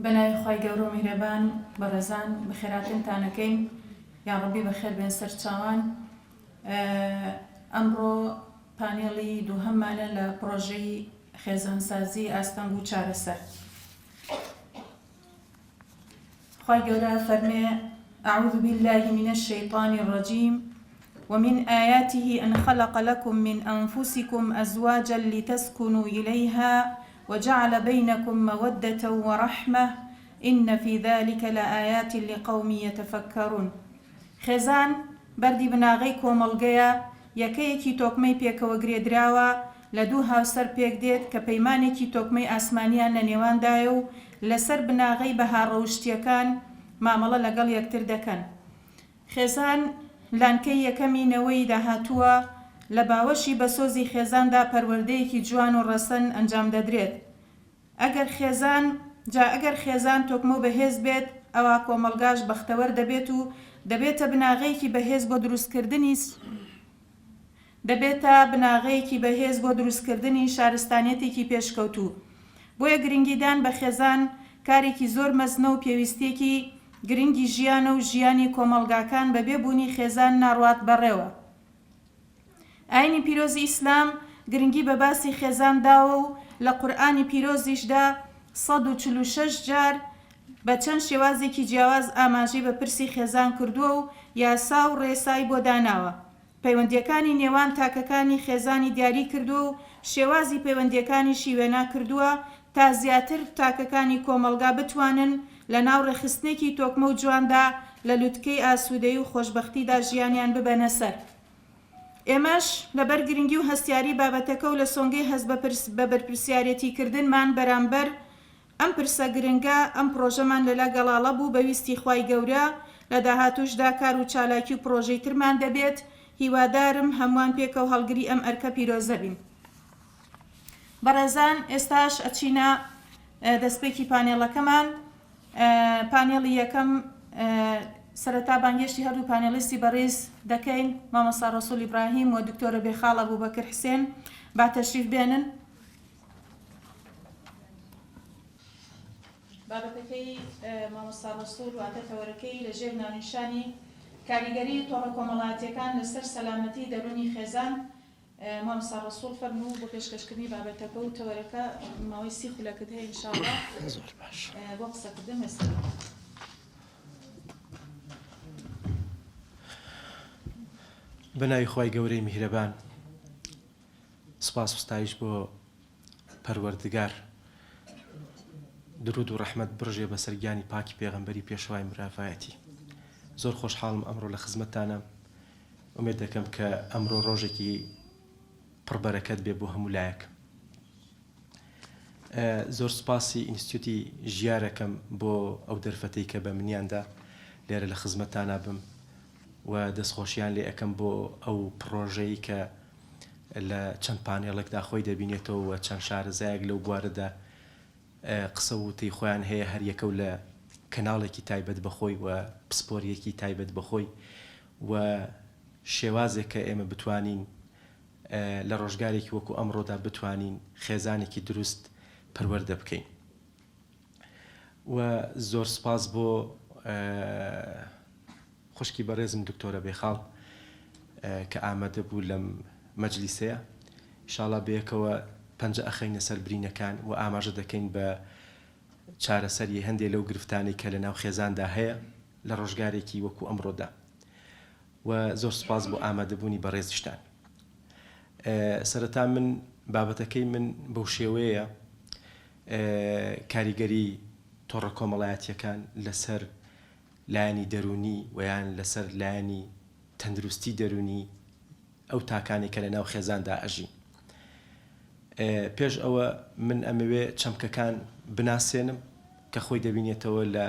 بەناوی خوای گەورە و میهرەبان بەڕێزان بەخێراتنتانەکەین یا ڕەبی بەخێر بێن سەر چاوان. ئەمڕۆ پانێڵی دووهەممانە لە پرۆژەی خێزانسازی ئاستەنگ و چارەسەر. خوای گەورە فەرمێ: أعوذ بالله من الشيطان الرجيم ومن آياته أن خلق لكم من أنفسكم أزواجا لتسكنوا إليها وجعل بينكم مودة ورحمة إن في ذلك لآيات لقوم يتفكرون. خێزان بەردی بناغەی کۆمەڵگەیە یەکەیەکی تۆکمەی پێکەوە گرێدراوە لە دوو هاوسەر پێک دێت کە پەیمانێکی تۆکمەی ئاسمانیان لە نێواندایە و لەسەر بناغەی بەهاڕەوشتیەکان مامەڵە لەگەڵ یەکتر دەکەن. خێزان لانکەی یەکەمینەوەی داهاتووە لە باوەشی بەسۆزی خێزاندا پەروەردەیەکی جوان و ڕەسەن ئەنجام دەدرێت. ئەگەر خێزان تۆکمە و بەهێز بێت ئەوە کۆمەڵگاش بەختەوەر دەبێت و دەبێتە بناغەیەکی بەهێز بۆ دروستکردنی شارستانیەتێکی پێشکەوتوو. بۆیە گرنگیدان بە خێزان کارێکی زۆر مەزنە و پێویستێکی گرنگی ژیانە و ژیانی کۆمەڵگاکان بە بێبوونی خێزان ناڕوات بەڕێوە. ئاینی پیرۆزی ئیسلام گرنگی بە باسی خێزان داوە و لە قورئانی پیرۆزیشدا 146 جار بە چەند شێوازێکی جیاواز ئاماژەی بە پرسی خێزان کردووە و یاسا و ڕێسای بۆ داناوە. پەیوەندیەکانی نێوان تاکەکانی خێزانی دیاری کردووە و شێوازی پەیوەندیەکانیشی وێنا کردووە تا زیاتر تاکەکانی کۆمەڵگا بتوانن لە ناو ڕێخستنێکی تۆکمە و جواندا لە لووتکەی ئاسوودەیی و خۆشبەختیدا ژیانیان ببەنە سەر. ئێمەش لەبەر گرنگی و هەستیاری بابەتەکە و لە سۆنگەی هەست بە بەرپرسیارەتی کردنمان بەرامبەر ئەم پرسە گرنگە ئەم پرۆژەمان لەلا گەڵاڵە بوو بەویستی خوای گەورە لە داهاتووشدا کار و چالاکی و پرۆژەی ترمان دەبێت. هیوادارم هەمووان پێکەوە هەڵگری ئەم ئەرکە پیرۆزە بین. بەڕێزان ئێستاش ئەچینە دەستپێکی پانێڵەکەمان. پانێڵی یەکەم سەرەتا بانگێشتی هەردوو پانێلیستی بەڕێز دەکەین، مامۆستا ڕەسوول ئیبراهیم و دکتۆرە بێخاڵ ئەبوبەکر حسێن. با تەشریف بێنن. بابەتەکەی مامۆستا ڕەسوول واتە تەوەرەکەی لەژێر ناونیشانی کاریگەری تۆڕە کۆمەڵایەتیەکان لەسەر سەلامەتی دەرونی خێزان. مامۆستا ڕەسوول فەرموو بۆ پێشکەشکردنی بابەتەکە و تەوەرەکە ماوەی 30 خولەکت هەیە ئینشاءڵڵا بۆ قسەکردن هەستن. بەناوی خوای گەورەی میهرەبان، سوپاس و ستایش بۆ پەروەردگار، درود و ڕەحمەت بڕژێ بە سەرگیانی پاکی پێغەمبەری پێشەوای مرافایەتی. زۆر خۆشحاڵم ئەمڕۆ لە خزمەتتانە. ئومێد دەکەم کە ئەمڕۆ ڕۆژێکی پڕبەرەکەت بێ بۆ هەموو لایەک. زۆر سوپاسی ئینستیتوتی ژیارەکەم بۆ ئەو دەرفەتەی کە بە منیاندا لێرە لە خزمەتتانە بم و دەستخۆشیان لێ ئەەکەم بۆ ئەو پرۆژەی کە لە چەند پانێڵێکدا خۆی دەبینێتەوە و چەند شارەزایەک لەو بوارەدا قسە وتی خۆیان هەیە، هەر یەکە و لە کەناڵێکی تایبەت بەخۆی و پسپۆریەکی تایبەت بەخۆی و شێوازێک کە ئێمە بتوانین لە ڕۆژگارێکی وەکو ئەمڕۆدا بتوانین خێزانێکی دروست پەروەردە بکەین. و زۆر سپاس بۆ خوشکی بەڕێزم دکتۆرە بێخاڵ کە ئامادە بوو لەم مەجلیسەیە. ئینشاڵڵا بەیەکەوە پەنجە ئەخەینە سەر برینەکان و ئاماژە دەکەین بە چارەسەری هەندێک لەو گرفتانەی کە لە ناو خێزاندا هەیە لە ڕۆژگارێکی وەکو ئەمڕۆدا. و زۆر سپاس بۆ ئامادەبوونی بەڕێزیشتان. سەرەتا من بابەتەکەی من بەو شێوەیە کاریگەری تۆڕە کۆمەڵایەتیەکان لەسەر لایەنی دەرونی و یان لەسەر لایەنی تەندروستی دەرونی ئەو تاکانی کە لە ناو خێزاندا ئەژین. پێش ئەوە من ئەمەوێ چەمکەکان بناسێنم کە خۆی دەبینێتەوە لە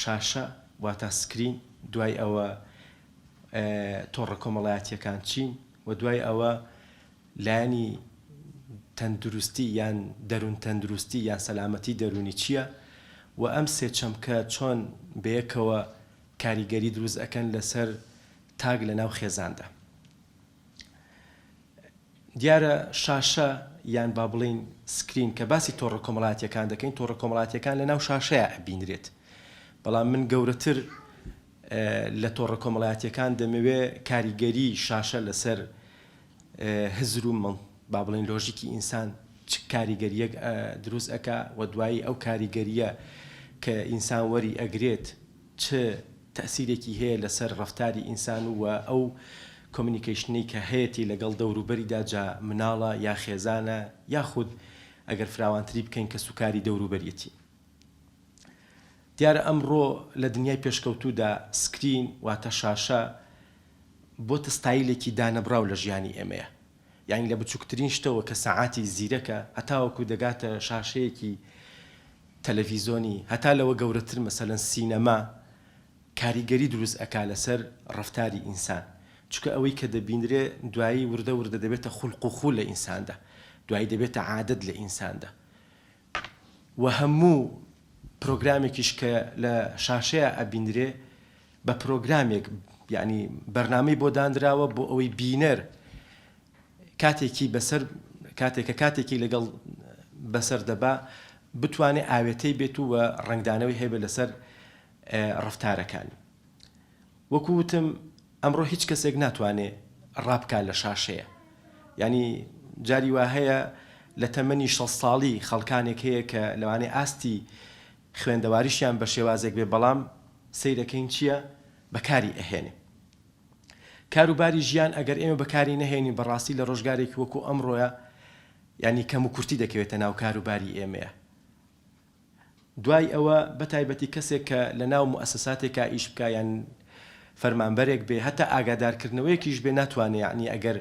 شاشە واتە سکرین. دوای ئەوە تۆڕە کۆمەڵایەتیەکان چین و دوای ئەوە لایەنی تەندروستی یان دەرون تەندروستی یان سەلامەتی دەرونی چییە و ئەم سێ چەمکە چۆن بەیەکەوە کاریگەری دروست ئەکەن لەسەر تاگ لە ناو خێزاندا. دیارە شاشە یان با بڵین سکرین کە باسی تۆڕە کۆمەڵایەتیەکان دەکەین تۆڕە کۆمەڵایەتیەکان لە ناو شاشەیە ئەبینرێت بەڵام من گەورەتر لە تۆڕە کۆمەڵایەتیەکان دەمەوێت کاریگەری شاشە لەسەر هزر و با بڵین لۆژیکی ئینسان چ کاریگەریەک دروست ئەکا و دوایی ئەو کاریگەریە کە ئینسان وەری ئەگرێت چ تەسیرێکی هەیە لەسەر ڕەفتاری ئینسان و ئەو کۆمونیکیشنی کە هەیەی لەگەڵ دەوروبەریدا جا مناڵە یا خێزانە یاخود ئەگەر فراوانتری بکەین کە سوکاری دەوروبەریەتی. دیارە ئەمڕۆ لە دنیای پێشکەوتوودا سکرین واتە شاشە بۆتە ستایلێکی دانەبراو لە ژیانی ئێمەیە، یعنی لە بچووکترین شتەوە کە سەعاتی زیرەکە هەتاوەکو دەگاتە شاشەیەکی تەلەڤیزۆنی، هەتا لەوە گەورەتر مەسەلەن سینەما کاریگەری دروست ئەکا لەسەر ڕەفتاری ئینسان، چکە ئەوەی کە دەبینرێ دوایی وردە وردە دەبێتە خوڵق و خوڵ لە ئینساندا، دوایی دەبێتە عادەت لە ئینساندا و هەموو پرۆگرامێکیش کە لە شاشەیە ئەبینرێ بە پرۆگرامێک یعنی بەرنامەی بۆ دانراوە بۆ ئەوەی بینەر کاتێکی لەگەڵ بەسەر دەبا بتوانێت ئاوێتەی بێت و ڕنگدانەوەی هەیە لەسەر ڕەفتارەکانی. وەکو وتم ئەمڕۆ هیچ کەسێک ناتوانێت ڕابکات لە شاشەیە، یعنی جاری وا هەیە لە تەمەنی 60 ساڵی خەڵکانێک هەیە کە لەوانەیە ئاستی خوێندەواریشیان بە شێوازێک بێ بەڵام سەیرەکەین چییە؟ بەکاری ئەهێنێ. کاروباری ژیان ئەگەر ئێمە بەکاری نەهێنی بەڕاستی لە ڕۆژگارێکی وەکو ئەمڕۆیە ینی کەم و کورتی دەکەوێتە ناو کاروباری ئێمەیە. دوای ئەوە بەتایبەتی کەسێک کە لە ناو موئەسساتێکا ئیش بکە یان فەرمانبەرێک بێ هەتا ئاگادارکردنەوەیەکیش بێ ناتوانێت، یعنی ئەگەر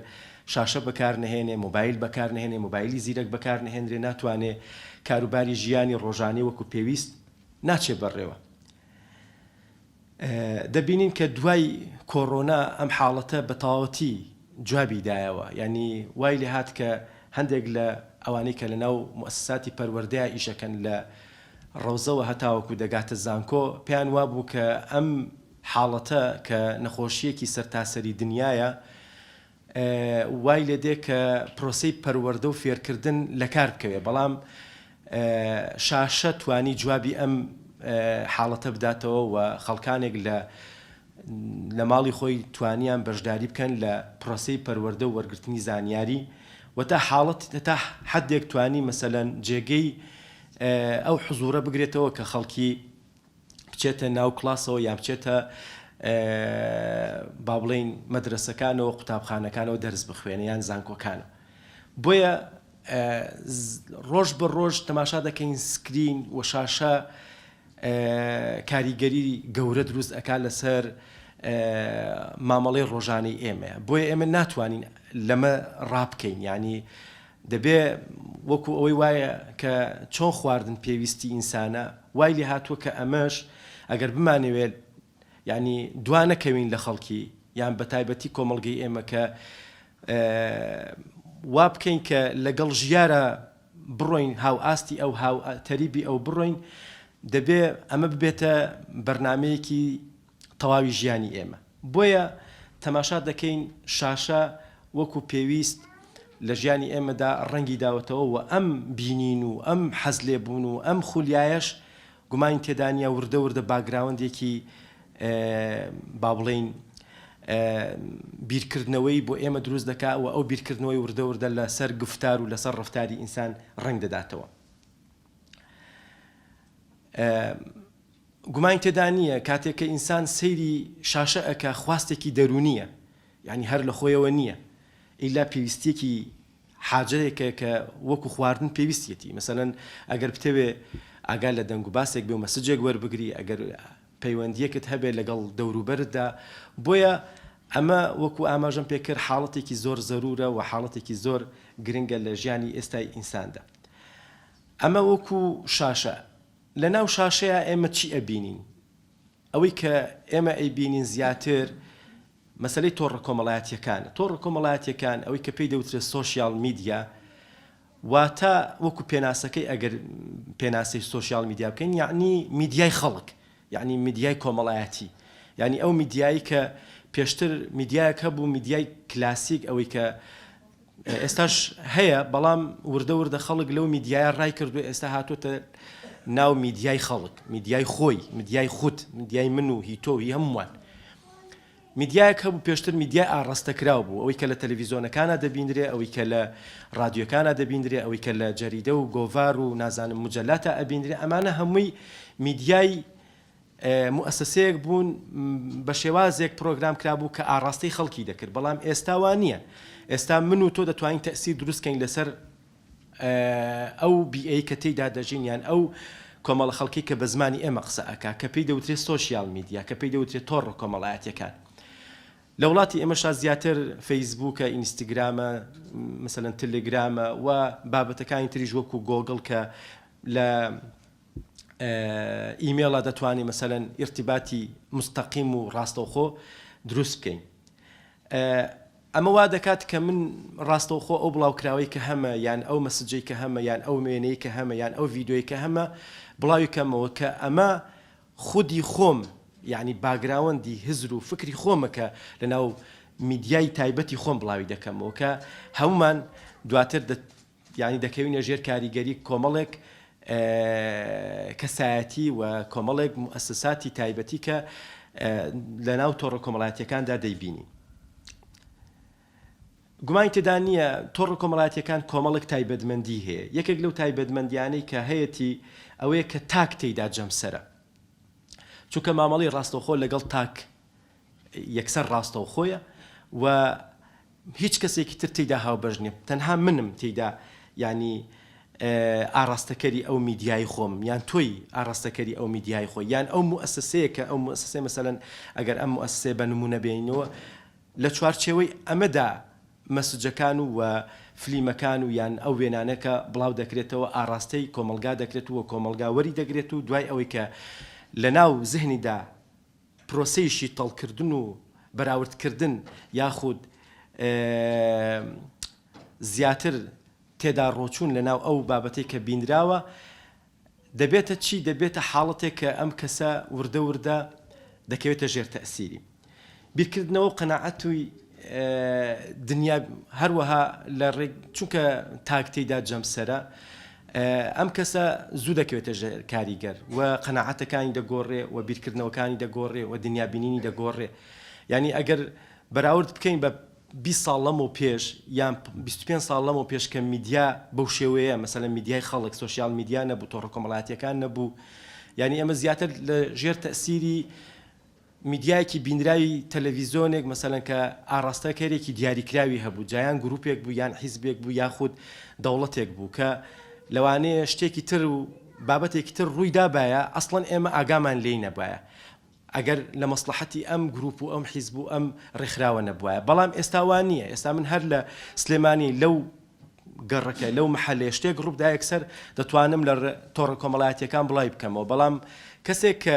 شاشە بەکار نهێنێ، مۆبایل بەکار نهێنێ، مۆبایلی زیرەک بەکار نهێنرێ، ناتوانێت کاروباری ژیانی ڕۆژانەی وەکو پێویست ناچێ بەڕێوە. دەبینین کە دوای کۆڕۆنا ئەم حاڵەتە بە تەواوەتی جوابی دایەوە، یعنی وای لێ هات کە هەندێک لە ئەوانەی کە لە ناو موئەسساتی پەروەردەیە ئیشەکەن لە ڕەوزەوە هەتاوەکو دەگاتە زانکۆ پێیان وابوو کە ئەم حاڵەتە کە نەخۆشیەکی سەرتاسەری دنیاە وای لێ دێ کە پرۆسەی پەروەردە و فێرکردن لە کار بکەوێ، بەڵام شاشە توانی جوابی ئەم حاڵەتە بداتەوە و خەڵکانێک لە ماڵی خۆی توانیان بەشداری بکەن لە پرۆسەی پەروەردە و وەرگرتنی زانیاری و تا حاڵەت تا حدێک توانی مەسەلەن جێگەی ئەو حزورە بگرێتەوە کە خەڵکی بچێتە ناو کلاسەوە یان بچێتە با بڵین مەدرسەکانەوە قوتابخانەکانەوە دەرس بخوێنە یان زانکۆکانە. بۆیە ڕۆژ بە ڕۆژ تەماشا دەکەین سکرین و شاشە کاریگەری گەورە دروست ئەکا لەسەر مامەڵەی ڕۆژانەی ئێمە، بۆیە ئێمە ناتوانین لەمە ڕابکەین، یعنی دەبێ وەکو ئەوەی وایە کە چۆن خواردن پێویستی ئینسانە وای لێ هاتووە کە ئەمەش ئەگەر بمانەوێت یعنی دوانەکەوین لە خەڵکی یان بە تایبەتی کۆمەڵگەی ئێمە کە وا بکەین کە لەگەڵ ژیارە بڕۆین هاو ئاستی ئەو هاو تەریبی ئەو بڕۆین، دەبێ ئەمە ببێتە بەرنامەیەکی تەواوی ژیانی ئێمە. بۆیە تەماشا دەکەین شاشە وەکو پێویست لە ژیانی ئێمەدا ڕەنگی داوەتەوە و ئەم بینین و ئەم حەز لێبوون و ئەم خولیایەش گومانی تێدانە وردە وردە باگراوندێکی با بڵین بیرکردنەوەی بۆ ئێمە دروست دەکات و ئەو بیرکردنەوەی وردە وردە لەسەر گفتار و لەسەر ڕەفتاری ئینسان ڕەنگ دەداتەوە. گومان تێدانە کاتێک کە ئینسان سەیری شاشە ئەکا خواستێکی دەرونیە، یعنی هەر لە خۆیەوە نییە، ئیلا پێویستیەکی حاجەیەکە کە وەکو خواردن پێویستیەتی. مەسەلەن ئەگەر بتەوێ ئاگا لە دەنگ و باسێک بێ و مەسجێک وەربگری، ئەگەر پەیوەندیەکت هەبێت لەگەڵ دەوروبەردا، بۆیە ئەمە وەکو ئاماژەم پێکرد حاڵەتێکی زۆر زەرورە و حاڵەتێکی زۆر گرنگە لە ژیانی ئێستای ئینساندا. ئەمە وەکو شاشە، لە ناو شاشەیە ئێمە چی ئەبینین؟ ئەوەی کە ئێمە ئەیبینین زیاتر مەسەلەی تۆڕە کۆمەڵایەتیەکانە. تۆڕە کۆمەڵایەتیەکان ئەوەی کە پێی دەوترێت سۆشیال میدیا، واتە وەکو پێناسەکەی ئەگەر پێناسەی سۆشیال میدیا بکەین، یعنی میدیای خەڵک، یعنی میدیای کۆمەڵایەتی، یعنی ئەو میدیایی کە پێشتر میدیایەک هەبوو، میدیای کلاسیک ئەوەی کە ئێستاش هەیە بەڵام وردە وردە خەڵک لەو میدیایە ڕای کردو ئێستا هاتوۆتە ناو میدیای خەڵک میدیای خۆی میدیای خوت میدیای من و هی تۆ هی هەمووان میدیایەک هەبوو پێشتر میدیای ئاڕاستەکراو بوو ئەوەی کە لە تەلەڤیزۆنەکانە دەبیندرێ ئەوەی کە لە ڕادیۆکانە دەبیندرێ ئەوەی کە لە جەریدە و گۆڤار و نازانم مجەلاتە ئەبیندرێ ئەمانە هەمووی میدیای مؤسسەیەک بوون بە شێوازێک پرۆگرام کرابوو کە ئاڕاستەی خەڵکی دەکرد بەڵام ئێستاوان نییە ئێستا من و تۆ دەتوانین تەئسیر دروستکەین لەسەر ئەو بیئەی کە تێیدا دەژین یان ئەو کۆمەڵە خەڵکی کە بە زمانی ئێمە قسە ئەکا کە پێی دەوترێت سۆشیال میدیا کە پێی دەوترێت تۆڕە کۆمەڵایەتیەکان لە وڵاتی ئێمەشا زیاتر فەیسبووکە ئینستاگرامە مثلەن تەلێگرامە و بابەتەکانی تریژ وەکو گۆگڵ کە لە ئیمێڵە دەتوانێت مثلەن ئیرتیباتی مستەقیم و ڕاستەوخۆ دروست بکەین ئەمە وا دەکات کە من ڕاستەوخۆ ئەو بڵاوکراوەی کە هەمە یان ئەو مەسجەی کە هەمە یان ئەو وێنەی کە هەمە یان ئەو ڤیددیۆی کە هەمە بڵاوی کەمەوە کە ئەمە خودی خۆم یعنی باگراوەندی هزر و فکری خۆمەکە لەناو میدیای تایبەتی خۆم بڵاوی دەکەمەوە کە هەمومان دواتر ینی دەکەوینە ژێر کاریگەری کۆمەڵێک کەسایەتی و کۆمەڵێک مؤسساتی تایبەتی کە لەناو تۆڕە کۆمەڵایەتیەکاندا دەیبینی گومانی تێدا نییە تۆڕە کۆمەڵایەتیەکان کۆمەڵێک تایبەتمەندی هەیە یەکێک لەو تایبەتمەندیانەی کە هەیەی ئەوەیە کە تاک تێیدا جەمسەرە چونکە مامەڵی ڕاستەوخۆ لەگەڵ تاک یەکسەر ڕاستەوخۆیە و هیچ کەسێکی تر تێیدا هاوبەش نییە تەنها منم تێیدا ینی ئاڕاستەکەری ئەو میدیای خۆم یان تۆی ئاڕاستەکەری ئەو میدیای خۆی یان ئەو مؤسسەیە کە ئەو مؤسسەی مەسەلەن ئەگەر ئەم مؤسسەیە بە نمونە بێنەوە لە چوارچێوەی ئەمەدا مەسجەکان و فلیمەکان و یان ئەو وێنانەکە بڵاو دەکرێتەوە ئاڕاستەی کۆمەلگا دەکرێتەوە کۆمەلگاوەری دەگرێت و دوای ئەوەی کە لە ناو زهنیدا پرۆسەیشی تەڵکردن و بەراوردکردن یاخود زیاتر تێدا ڕۆچوون لە ناو ئەو بابەتەی کە بینراوە دەبێتە چی دەبێتە حاڵەتێک کە ئەم کەسە وردە وردە دەکەوێتە ژێر تەئسیری بیرکردنەوە قەناعەتوی دنیا هەروەها لە ڕێک چونکە تاک تێیدا جەمسەرە ئەم کەسە زوو دەکەوێتە ژێر کاریگەر و قەناعەتەکانی دەگۆڕێ و بیرکردنەوەکانی دەگۆڕێ و دنیابینینی دەگۆڕێ ینی ئەگەر بەراورد بکەین بە 20 ساڵ لەمەوە پێش یان 25 ساڵ لەمەوە پێش کە میدیا بەو شێوەیە مەسەلەن میدیای خەڵک سۆشیال میدیا نەبوو تۆڕە کۆمەڵایەتیەکان نەبوو ینی ئەمە زیاتر لە ژێر تەئسیری میدیایەکی بینراوی تەلەڤیزۆنێک مەسەلەن کە ئاڕاستەکەرێکی دیاریکراوی هەبوو جایان گروپێک بوو یان حیزبێک بوو یاخود دەوڵەتێک بوو کە لەوانەیە شتێکی تر و بابەتێکی تر ڕوویدا باە ئەسڵەن ئێمە ئاگامان لێی نەبایە ئەگەر لە مەسلحەتی ئەم گروپ و ئەم حیزب و ئەم ڕێکخراوە نەبووە بەڵام ئێستاوان نییە ئێستا من هەر لە سلێمانی لەو گەڕەکە لەو محلێ شتێک ڕووبدا یەکسەر دەتوانم لە تۆڕە کۆمەڵایەتیەکان بڵای بکەمەوە بەڵام کەسێک کە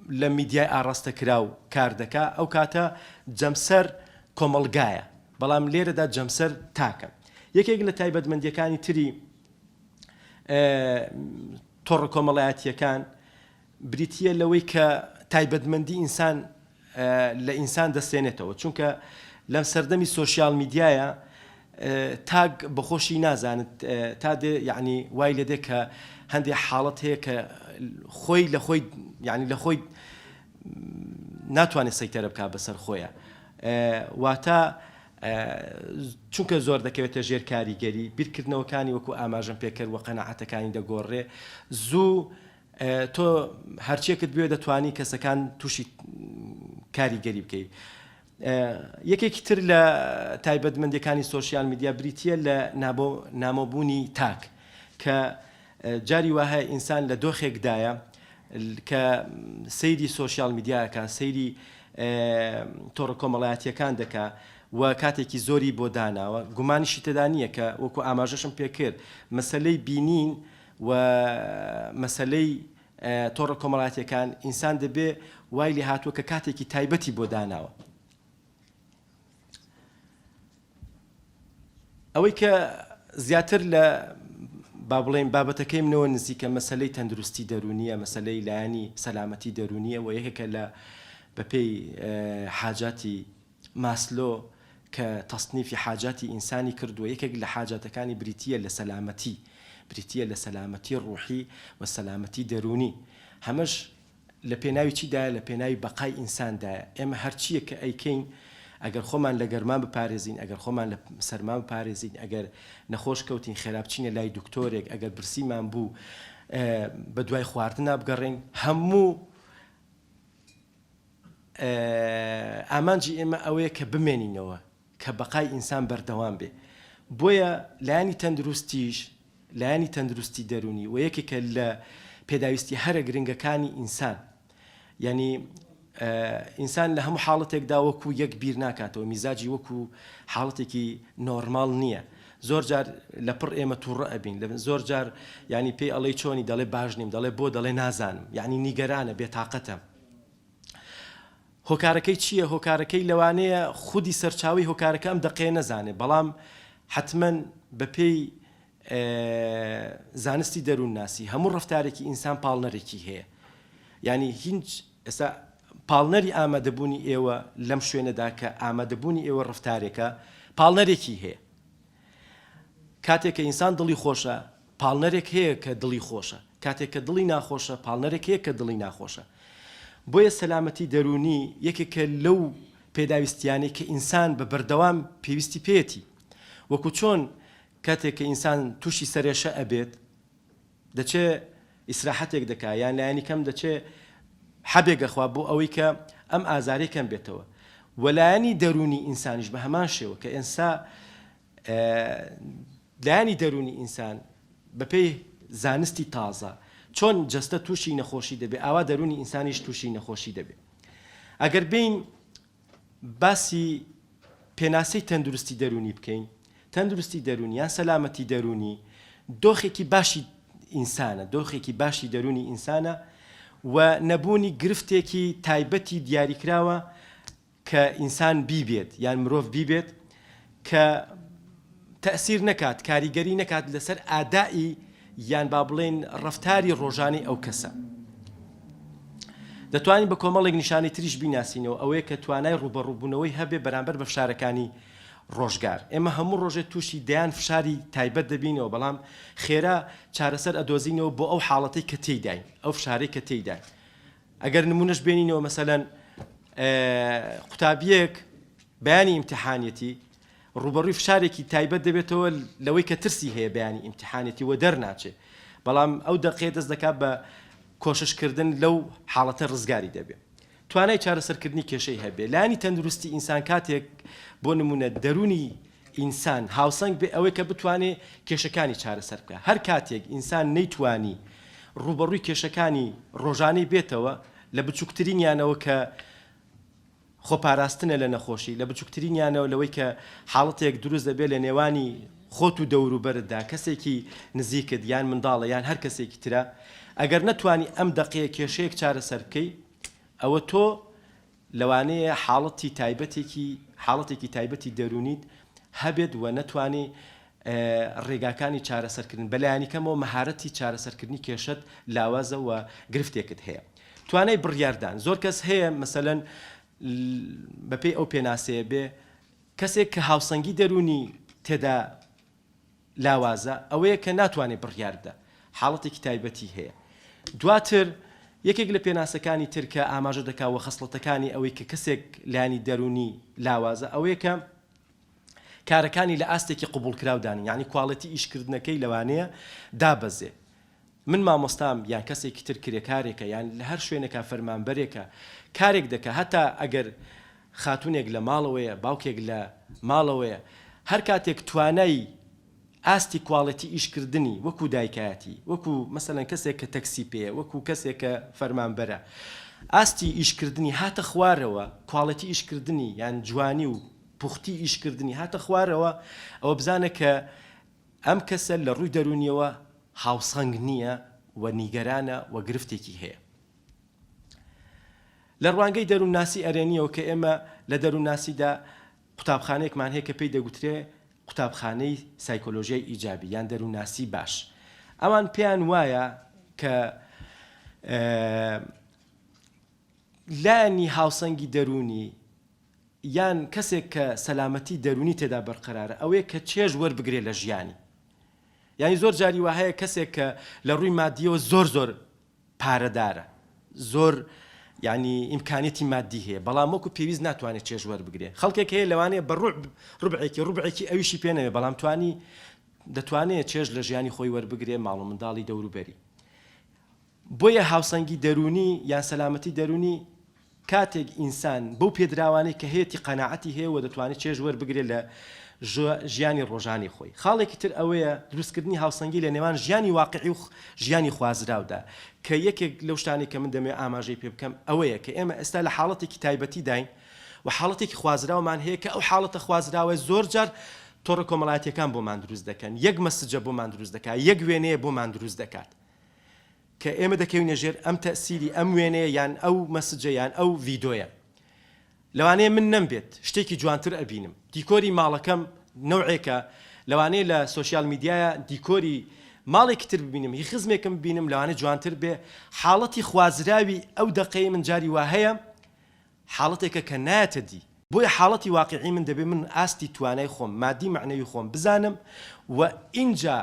لە میدیای ئاڕاستەکراو کار دەکا ئەو کاتە جەمسەر کۆمەڵگایە بەڵام لێرەدا جەمسەر تاکە یەکێک لە تایبەتمەندیەکانی تری تۆڕە کۆمەڵایەتیەکان بریتیە لەوەی کە تایبەتمەندی ئینسان لە ئینسان دەستێنێتەوە چونکە لەم سەردەمی سۆشیال میدیایە تاگ بەخۆشی نازانت تا دێ یعنی وای لێدێ کە هەندێک حاڵەت هەیە کە خۆی لە خۆی یعنی لە خۆی ناتوانێت سەیتەرە بکات بەسەر خۆیە واتە چونکە زۆر دەکەوێتە ژێر کاریگەری بیرکردنەوەکانی وەکو ئاماژەم پێکرد و قەناعەتەکانی دەگۆڕێ زوو تۆ هەرچیەکت بێ دەتوانی کەسەکان تووشی کاریگەری بکەیت یەکێکی تر لە تایبەتمەندیەکانی سۆشیال میدیا بریتیە لە نامۆبوونی تاک کە جاری وهەیە ئینسان لە دۆخێکدایە کە سەیری سۆشیال میدیاکان سەیری تۆڕە کۆمەڵایەتیەکان دەکا و کاتێکی زۆری بۆ داناوە گومانیشی تێدا نییە کە وەکو ئاماژەشم پێکرد مەسەلەی بینین و مەسەلەی تۆڕە کۆمەڵایەتیەکان ئینسان دەبێ وای لێ هاتووە کە کاتێکی تایبەتی بۆ داناوە ئەوەی کە زیاتر لە با بڵێن بابەتەکەی منەوە نزیکە مەسەلەی تەندروستی دەرونیە مەسەلەی لایەنی سەلامەتی دەرونیە و یەکێکە لە بەپێی حاجاتی ماسلۆ کە تەصنیفی حاجاتی ئینسانی کردووە یەکێک لە حاجاتەکانی بریتیە لە سەلامەتی بریتیە لە سەلامەتی ڕوحی و سەلامەتی دەرونی هەمەش لە پێناوی چیدایە لە پێناوی بەقای ئینساندایە ئێمە هەرچیە کە ئەیکەین ئەگەر خۆمان لە گەرمان بپارێزین ئەگەر خۆمان لە سەرمان بپارێزین ئەگەر نەخۆش کەوتین خێرا بچینە لای دکتۆرێک ئەگەر برسیمان بوو بە دوای خواردنا بگەڕین هەموو ئامانجی ئێمە ئەوەیە کە بمێنینەوە کە بەقای ئینسان بەردەوام بێ بۆیە لایانی تەندروستیش لایانی تەندروستی دەرونی و یەکێکە لە پێداویستی هەرە گرنگەکانی ئینسان یعنی ئینسان لە هەموو حاڵەتێکدا وەکو یەک بیر ناکاتەوە میزاجی وەکو حاڵەتێکی نۆرماڵ نییە زۆر جار لە پڕ ئێمە تووڕە ئەبین زۆر جار ینی پێی ئەڵەی چۆنی دەڵێ باش نیم دەڵێ بۆ دەڵێ نازانم یعنی نیگەرانە بێتاقەتە هۆکارەکەی چییە هۆکارەکەی لەوانەیە خودی سەرچاوی هۆکارەکە ئەم دەقەیە نەزانێ بەڵام حتمما بەپێی زانستی دەروون ناسی هەموو ڕفتارێکی ئینسان پاڵنەرێکی هەیە ینی هیچ ئێستا پاڵنەری ئامادەبوونی ئێوە لەم شوێنەدا کە ئامادەبوونی ئێوە ڕفتارێکە پاڵنەرێکی هەیە کاتێک کە ئینسان دڵی خۆشە پاڵنەرێک هەیە کە دڵی خۆشە کاتێک کە دڵی ناخۆشە پاڵنەرێک هەیە کە دڵی ناخۆشە بۆیە سەلامەتی دەرونی یەکێکە لەو پێداویستیانەی کە ئینسان بە بەردەوام پێویستی پێێتی وەکو چۆن کاتێک کە ئینسان تووشی سەرێشە ئەبێت دەچێت ئیسراحەتێک دەکا یان لایەنی کەم دەچێت حەبێگەخوا بۆ ئەوەی کە ئەم ئازارێکم بێتەوە وەلایەنی دەرونی ئینسانیش بە هەمان شێوە کە ئێنسا لایەنی دەرونی ئینسان بەپێی زانستی تازە چۆن جەستە تووشی نەخۆشی دەبێت ئاوا دەرونی ئینسانیش تووشی نەخۆشی دەبێت ئەگەر بین باسی پێناسەی تەندروستی دەرونی بکەین تەندروستی دەرونی یان سەلامەتی دەرونی دۆخێکی باشی ئینسانە دۆخێکی باشی دەرونی ئینسانە و نەبوونی گرفتێکی تایبەتی دیاریکراوە کە ئینسان بیبێت یان مرۆڤ بیبێت کە تەئسیر نەکات کاریگەری نەکات لەسەر ئادائی یان با بڵێن ڕەفتاری ڕۆژانەی ئەو کەسە دەتوانین بە کۆمەڵێک نیشانەی تریش بیناسینەوە ئەوەیە کە توانای ڕوبەڕووبوونەوەی هەبێ بەرامبەر بە فشارەکانی ڕۆژگار ئێمە هەموو ڕۆژێک تووشی دەیان فشاری تایبەت دەبینەوە بەڵام خێرا چارەسەر ئەدۆزینەوە بۆ ئەو حاڵەتەی کە تێیداین ئەو فشارەی کە تێیداین ئەگەر نمونەش بێنینەوە مەسەلەن قوتابیەک بەیانی ئیمتیحانێتی ڕوبەڕووی فشارێکی تایبەت دەبێتەوە لەوەی کە ترسی هەیە بەیانی ئیمتیحانێتی وە دەرناچێت بەڵام ئەو دەقەیە دەست دەکات بە کۆششکردن لەو حاڵەتە ڕزگاری دەبێت توانای چارەسەرکردنی کێشەی هەبێ لانی تەندروستی ئینسان کاتێک بۆ نمونە دەرونی ئینسان هاوسەنگ بێ ئەوەی کە بتوانێت کێشەکانی چارەسەر بکە هەر کاتێک ئینسان نەیتوانی ڕوبەڕووی کێشەکانی ڕۆژانەی بێتەوە لە بچووکترینیانەوە کە خۆپاراستنە لە نەخۆشی لە بچووکترینیانەوە لەوەی کە حاڵەتێک دروست دەبێت لە نێوانی خۆت و دەوروبەردا کەسێکی نزیکت یان منداڵە یان هەر کەسێکی ترە ئەگەر نەتوانی ئەم دەقەیە کێشەیەک چارەسەر بکەی ئەوە تۆ لەوانەیە حاڵەتێکی تایبەتی دەرونیت هەبێت و نەتوانی ڕێگاکانی چارەسەرکردن بەلایانی کەمەوە مەهارەتی چارەسەرکردنی کێشت لاوازە و گرفتێکت هەیە توانای بڕیاردان زۆر کەس هەیە مەسەلەن بەپێی ئەو پێناسەیە بێ کەسێک کە هاوسەنگی دەرونی تێدا لاوازە ئەوەیە کە ناتوانێت بڕیاردە حاڵەتێکی تایبەتی هەیە دواتر یەکێک لە پێناسەکانی تر کە ئاماژە دەکاوە خەسڵەتەکانی ئەوەی کە کەسێک لانی دەرونی لاوازە ئەوەیە کە کارەکانی لە ئاستێکی قبولکراودانی یعنی کواڵەتی ئیشکردنەکەی لەوانەیە دابەزێ من مامۆستام یان کەسێکی تر کرێکارێکە یان لە هەر شوێنێکە فەرمانبەرێکە کارێک دەکە هەتا ئەگەر خاتونێک لە ماڵەوەیە باوکێک لە ماڵەوەیە هەر کاتێک توانای ئاستی کواڵەتی ئیشکردنی وەکو دایکایەتی وەکو مەسەلەن کەسێک کە تەکسی پێیە وەکو کەسێک کە فەرمانبەرە ئاستی ئیشکردنی هاتە خوارەوە کواڵەتی ئیشکردنی یان جوانی و پوختی ئیشکردنی هاتە خوارەوە ئەوە بزانە کە ئەم کەسە لە ڕووی دەرونیەوە هاوسەنگ نییە و نیگەرانە و گرفتێکی هەیە لە ڕوانگەی دەروونناسی ئەرێنیەوە کە ئێمە لە دەروونناسیدا قوتابخانەیەکمان هەیە کە پێی دەگوترێ قوتابخانەی سایکۆلۆژیای ئیجابی یان دەروونناسی باش ئەوان پێیان وایە کە لانی هاوسەنگی دەرونی یان کەسێک کە سەلامەتی دەرونی تێدا بەرقەرارە ئەوەیە کە چێژ وەربگرێ لە ژیانی. یعنی زۆر جاری وا هەیە کەسێک کە لە ڕووی مادیەوە زۆر پارەدارە، زۆر یعنی ئیمکانێتی مادی هەیە، بەڵام وەکو پێویست ناتوانێت چێژ وەربگرێ. خەڵکێک هەیە لەوانەیە بە ڕوبعێکی ئەویشی پێ نەوێ، بەڵام دەتوانێت چێژ لە ژیانی خۆی وەربگرێ، ماڵ و منداڵی دەوروبەری. بۆیە هاوسەنگی دەرونی یان سەلامەتی دەرونی کاتێک ئینسان بەو پێدراوانەی کە هەیەی قەناعەتی هەیە و دەتوانێت چێژ وەربگرێ لە ژیانی ڕۆژانی خۆی. خاڵێکی تر ئەوەیە دروستکردنی هاوسەنگی لە نێوان ژیانی واقعی و ژیانی خوازراودا، کە یەکێک لەو شتانی کە من دەمێ ئاماژەی پێ بکەم ئەوەیە کە ئێمە ئێستا لە حاڵەتێکی تایبەتی داین و حاڵەتێکی خوازراومان هەیە کە ئەو حاڵەتە خوازراوە زۆر جار تۆڕە کۆمەڵایەتیەکان بۆمان دروست دەکەن، یەک مەسجە بۆمان دروست دەکات، یەک وێنەیە بۆمان دروست دەکات کە ئێمە دەکەوینە ژێر ئەم تەسیری ئەم وێنەیە یان ئەو مەسجە یان ئەو ڤیدۆیە. لەوانەیە من نەمبێت شتێکی جوانتر ئەبینم، دیکۆری ماڵەکەم نەوعێکە، لەوانەیە لە سۆشیال میدیایە دیکۆری ماڵێکی تر ببینم، هی خزمێکم ببینم لەوانەیە جوانتر بێ. حاڵەتی خوازراوی ئەو دەقەی من جاری وا هەیە حاڵەتێکە کە نایەتە دی. بۆیە حاڵەتی واقعی من دەبێت من ئاستی توانای خۆم، مادی معنەوی خۆم بزانم و اینجا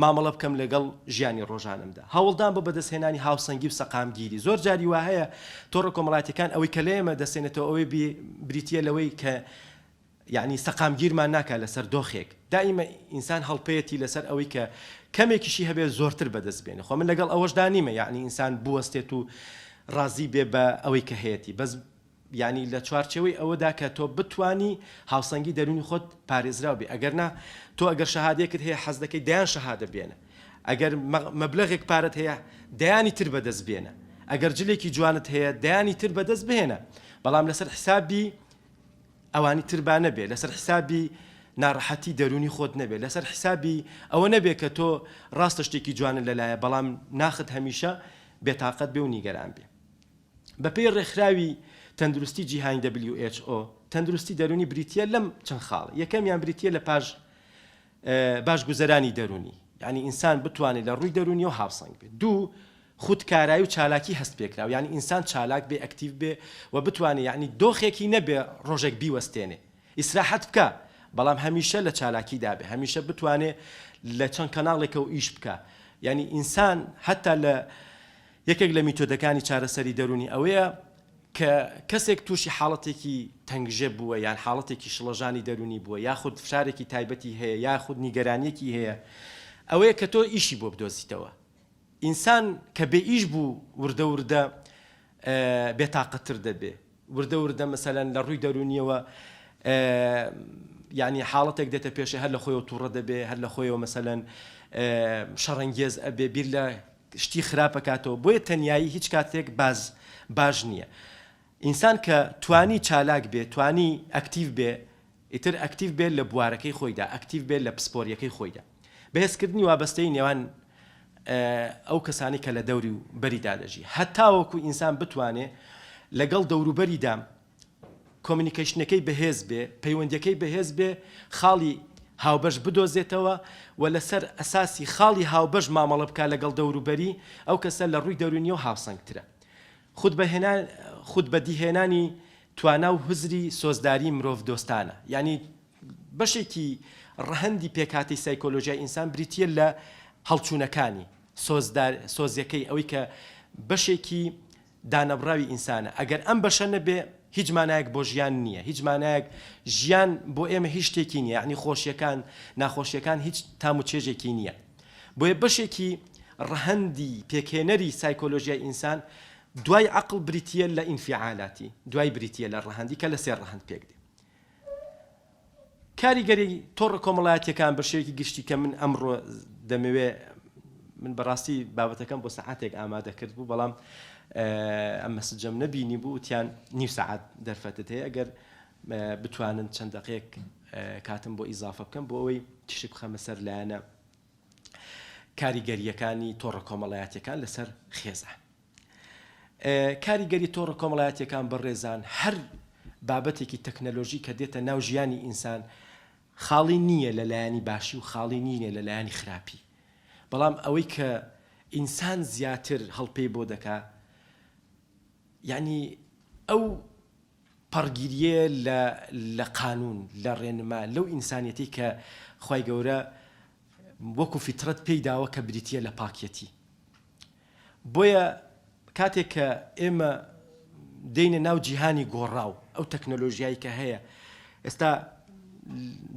مامەڵە بکەم لەگەڵ ژیانی ڕۆژانمدا. هەوڵدان بە بەدەستهێنانی هاوسەنگی و سەقامگیری. زۆر جاری وا هەیە تۆڕە کۆمەڵایەتیەکان ئەوەی کە لێمە دەسێنێتەوە ئەوەی بریتیە لەوەی کە یعنی سەقامگیرمان ناکات لەسەر دۆخێک. دائیمە ئینسان هەڵپەیەتی لەسەر ئەوەی کە کەمێکیشی هەبێت زۆرتر بەدەست بێنێ. خۆ من لەگەڵ ئەوەشدا نیمە، یعنی ئینسان بوەستێت و ڕازی بێ بە ئەوەی کە هەیەی، بەس یعنی لە چوارچەوەی ئەوەدا کە تۆ بتانی هاوسەنگی دەرونی خۆت پارێزراو بێ. ئەگەر نا تۆ ئەگەر شەهادەیەکت هەیە حەز دەکەی دەیان شەهادە بێنە، ئەگەر مەبلەغێک پارەت هەیە دەیانی تر بەدەست بێنە، ئەگەر جلێکی جوانت هەیە دەیانی تر بەدەست بهێنە، بەڵام لەسەر حسابی ئەوانی تربا نەبێ، لەسەر حسابی ناڕەحەتی دەرونی خۆت نەبێ، لەسەر حسابی ئەوە نەبێ کە تۆ ڕاستە شتێکی جوانە لەلایە بەڵام ناخت هەمیشە بێتاقەت بێ و نیگەران بێ. بەپێی ڕێکخراوی تەندروستی جیهانی WHO تەندروستی دەرونی بریتیە لەم چەند خاڵ. یەکەمیان بریتیە لە باشگوزەرانی دەرونی، یعنی ئینسان بتوانێت لە ڕووی دەرونی و هاوسەنگ بێت. دوو، خودکارایی و چالاکی هەست پێکراو، یعنی ئینسان چالاک بێ، ئەکتیو بێ و بتوانێت یعنی دۆخێکی نەبێ ڕۆژێک بیوەستێنێ، ئیسراحەت بکە، بەڵام هەمیشە لە چالاکیدا بێ، هەمیشە بتوانێت لە چەند کەناڵێکە و ئیش بکە. یعنی ئینسان هەتا لە یەکێک لە میتۆدەکانی چارەسەری دەرونی ئەوەیە کە کەسێک تووشی حاڵەتێکی تەنگژێ بووە یان حاڵەتێکی شڵەژانی دەرونی بووە، یاخود فشارێکی تایبەتی هەیە، یاخود نیگەرانیەکی هەیە، ئەوەیە کە تۆ ئیشی بۆ بدۆزیتەوە. ئینسان کە بێ ئیش بوو وردە وردە بێتاقەتر دەبێ، وردە وردە مەسەلەن لە ڕووی دەرونیەوە یعنی حاڵەتێک دێتە پێشە هەر لە خۆیەوە تووڕە دەبێ، هەر لە خۆیەوە مەسەلەن شەڕەنگێز ئەبێ، بیر لە شتی خراپەکاتەوە. بۆیە تەنیایی هیچ کاتێک باش نییە. ئینسان کە توانی چالاک بێ، توانی ئەکتیو بێ، ئیتر ئەکتیو بێت لە بوارەکەی خۆیدا، ئەکتیو بێت لە پسپۆریەکەی خۆیدا. بەهێزکردنی وابەستەی نێوان ئەو کەسانی کە لە دەوری و بەریدا دەژی، هەتاوەکو ئینسان بتوانێت لەگەڵ دەوروبەریدا کۆمینیکیشنەکەی بەهێز بێ، پەیوەندیەکەی بەهێز بێ، خاڵی هاوبەش بدۆزێتەوە و لەسەر ئەساسی خاڵی هاوبەش مامەڵە بکە لەگەڵ دەوروبەری، ئەو کەسە لە ڕووی دەرونی و هاوسەنگترە. خود بەدیهێنانی توانا و هزری سۆزداری مرۆڤ دۆستانە، یعنی بەشێکی ڕەهەندی پێکاتی سایکۆلۆژیای ئینسان بریتیە لە هەڵچوونەکانی سۆزیەکەی، ئەوەی کە بەشێکی دانەبراوی ئینسانە. ئەگەر ئەم بەشە نەبێ هیچ مانایەک بۆ ژیان نییە، هیچ مانایەک ژیان بۆ ئێمە هیچ شتێکی نییە، یعنی خۆشیەکان ناخۆشیەکان هیچ تام و چێژێکی نییە. بۆیە بەشێکی ڕەهەندی پێکهێنەری سایکۆلۆژیای ئینسان دوای عەقڵ بریتیە لە ئینفیعالاتی، دوای بریتیە لە ڕەهەندی کە لە سێر ڕەهەند پێک دێ. کاریگەری تۆڕە کۆمەڵایەتیەکان بەشێکی گشتی کە من ئەمڕۆ دەمەوێ، من بەڕاستی بابەتەکەم بۆ سەعاتێک ئامادە کرد بوو، بەڵام ئەم مەسجەم نەبینی بوو، وتیان نیو سەعات دەرفەتت هەیە، ئەگەر بتوانن چەند دەقەیەک کاتم بۆ ئیزافە بکەم بۆ ئەوەی تیشی بخەمە سەر لایەنە کاریگەریەکانی تۆڕە کۆمەڵایەتیەکان لەسەر خێزە. کاریگەری تۆڕە کۆمەڵایەتیەکان بەڕێزان هەر بابەتێکی تەکنەلۆژی کە دێتە ناو ژیانی ئینسان خاڵی نییە لە لایەنی باشی و خاڵی نییە لە لایەنی خراپی، بەڵام ئەوەی کە ئینسان زیاتر هەڵپێی بۆ دەکا، یعنی ئەو پەڕگیریە لە قانون لە ڕێنما لەو ئینسانیەتی کە خوای گەورە وەکو فیترەت پێی داوە کە بریتیە لە پاکیەتی. بۆیە کاتێک کە ئێمە دێنە ناو جیهانی گۆڕاو ئەو تەکنۆلۆژیایی کە هەیە ئێستا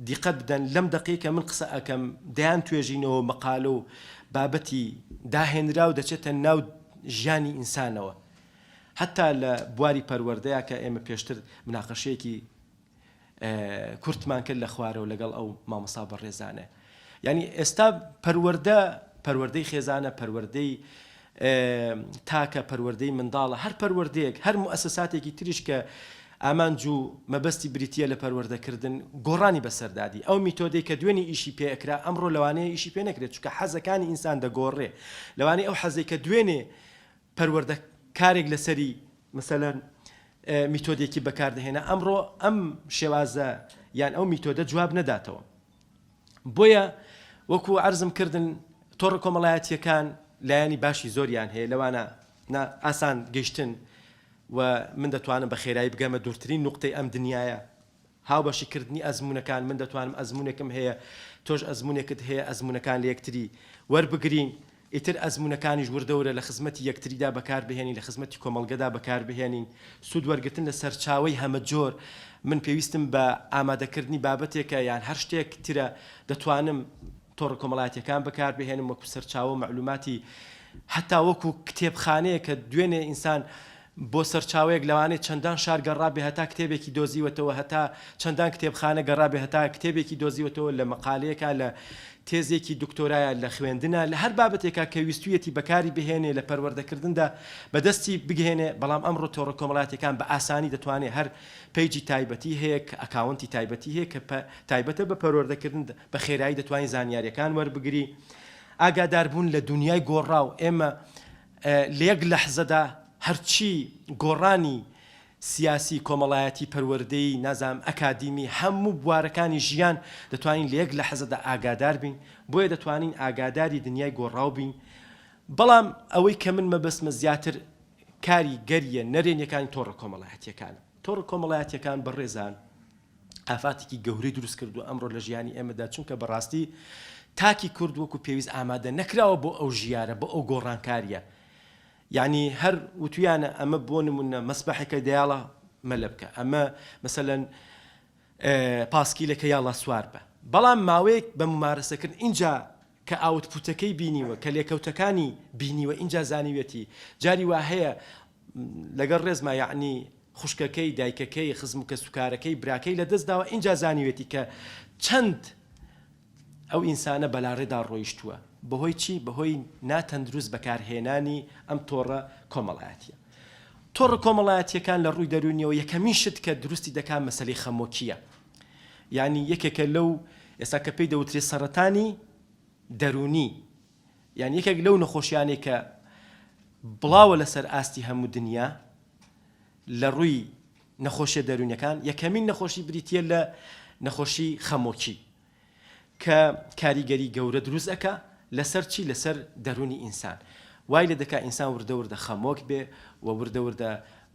دیقەت بدەن لەم دقیقە من قسە ئەەکەم دەیان توێژینەوە مەقالە و بابەتی داهێنرا و دەچێتە ناو ژیانی ئینسانەوە حتا لە بواری پەروەردەیە کە ئێمە پێشتر مناقەشەیەکی کورتمان کرد لە خوارەوە لەگەڵ ئەو مامۆستا بەڕێزانە. یعنی ئێستا پەروەردەی خێزانە، پەروەردەی تاکە، پەروەردەی منداڵە، هەر پەروەردەیەک هەر موئەسساتێکی تریش کە ئامانج و مەبەستی بریتیە لە پەروەردەکردن گۆڕانی بەسەردادی ئەو میتۆدەی کە دوێنێ ئیشی پێ ئەکرا ئەمڕۆ لەوانەیە ئیشی پێ نەکرێت چونکە حەزەکانی ئینسان دەگۆڕێ لەوانەیە ئەو حەزەی کە دوێنێ پەروەردە کارێک لەسەری مثلەن میتۆدێکی بەکاردەهێنا ئەمڕۆ ئەم شێوازە یان ئەو میتۆدە جواب نەداتەوە. بۆیە وەکو عەرزم کردن تۆڕە کۆمەڵایەتیەکان لایانی باشی زۆریان هەیە لەوانە ئاسان گەیشتن و من دەتوانم بە خێرایی بگەمە دوورترین نوقتەی ئەم دنیاە هاوبەشیکردنی ئەزمونونەکان من دەتوانم ئەزمونێکم هەیە تۆش ئەزمونێکت هەیە ئەزمونونەکان لە یەکتری وەربگرین ئیتر ئەزمونونەکانیش وردەورە لە خزمەتی یەکتریدا بەکاربهێنین لە خزمەتی کۆمەڵگەدا بەکاربهێنین سوود وەرگتن لە سەرچاوی هەمە جۆر. من پێویستم بە ئامادەکردنی بابەتێکە یان هەر شتێک ترە دەتوانم تۆڕە کۆمەڵایەتیەکان بەکاربهێنم وەکو سەرچاوە مەعلوماتی حتا وەکو کتێبخانەیە کە دوێنێ ئینسان بۆ سەرچاوەیەک لەوانێت چەندان شار گەڕابێ هەتا کتێبێکی دۆزیوەتەوە هەتا چەندان کتێبخانە گەڕابێ هەتا کتێبێکی دۆزیوەتەوە لە مەقالەیەکە لە تێزێکی دکتۆرایە لە خوێندنە لە هەر بابەتێکا کە ویستویەتی بەکاری بهێنێ لە پەروەردەکردندا بەدەستی بگهێنێ. بەڵام ئەمڕۆ تۆڕە کۆمەڵایەتیەکان بە ئاسانی دەتوانێت هەر پیجی تایبەتی هەیە ئەکاونتی تایبەتی هەیە کە تایبەتە بە پەروەردەکردن بە خێرایی دەتوانین زانیاریەکان وەربگری. ئاگاداربوون لە دنیای گۆڕاو ئێمە لە یەک لەحزەدا هەرچی گۆڕانی سیاسی کۆمەڵایەتی پەروەردەی نازام ئەکادیمی هەموو بوارەکانی ژیان دەتوانین لە یەک لەحزەدا ئاگادار بین. بۆیە دەتوانین ئاگاداری دنیای گۆڕاو بین. بەڵام ئەوەی کە من مەبەستمە زیاتر کاری گەریە نەرێنیەکانی تۆڕە کۆمەڵایەتیەکان. تۆڕە کۆمەڵایەتیەکان بەڕێزان ئافاتێکی گەورەی دروست کردو ئەمڕۆ لە ژیانی ئێمەدا چونکە بەڕاستی تاکی کورد وەکو پێویست ئامادە نەکراوە بۆ ئەو ژیارە بۆ ئەو گۆڕانکاریە. یعنی هەر وتویانە ئەمە بۆ نمونە مەسبەحێکە دەیاڵە مەلە بکە ئەمە مەسەلەن پاسکیلەکە یاڵە سوار بە. بەڵام ماوەیەک بە ممارەسەکردن اینجا کە ئاوتپوتەکەی بینیوە کە لێکەوتەکانی بینیوە اینجا زانیوێتی جاری وا هەیە لەگەڵ ڕێزما یعنی خوشکەکەی دایکەکەی خزم و کەسوکارەکەی براکەی لە دەستداوە اینجا زانیوێتی کە چەند ئەو ئینسانە بەلاڕێدا ڕۆیشتووە بەهۆی چی؟ بەهۆی ناتەندروست بەکارهێنانی ئەم تۆڕە کۆمەڵایەتیە. تۆڕە کۆمەڵایەتیەکان لە ڕووی دەرونیەوە یەکەمین شت کە دروستی دەکات مەسەلەی خەمۆکیە. یعنی یەکێکە لەو ئێستا کە پێی دەوترێت سەرەتانی دەرونی، یعنی یەکێک لەو نەخۆشیانێک کە بڵاوە لەسەر ئاستی هەموو دنیا لە ڕووی نەخۆشیە دەرونیەکان یەکەمین نەخۆشی بریتیە لە نەخۆشی خەمۆکی کە کاریگەری گەورە دروست ئەکا لەسەر چی؟ لەسەر دەرونی ئینسان. وای لە دەکا ئینسان وردە خەمۆک بێ و وردە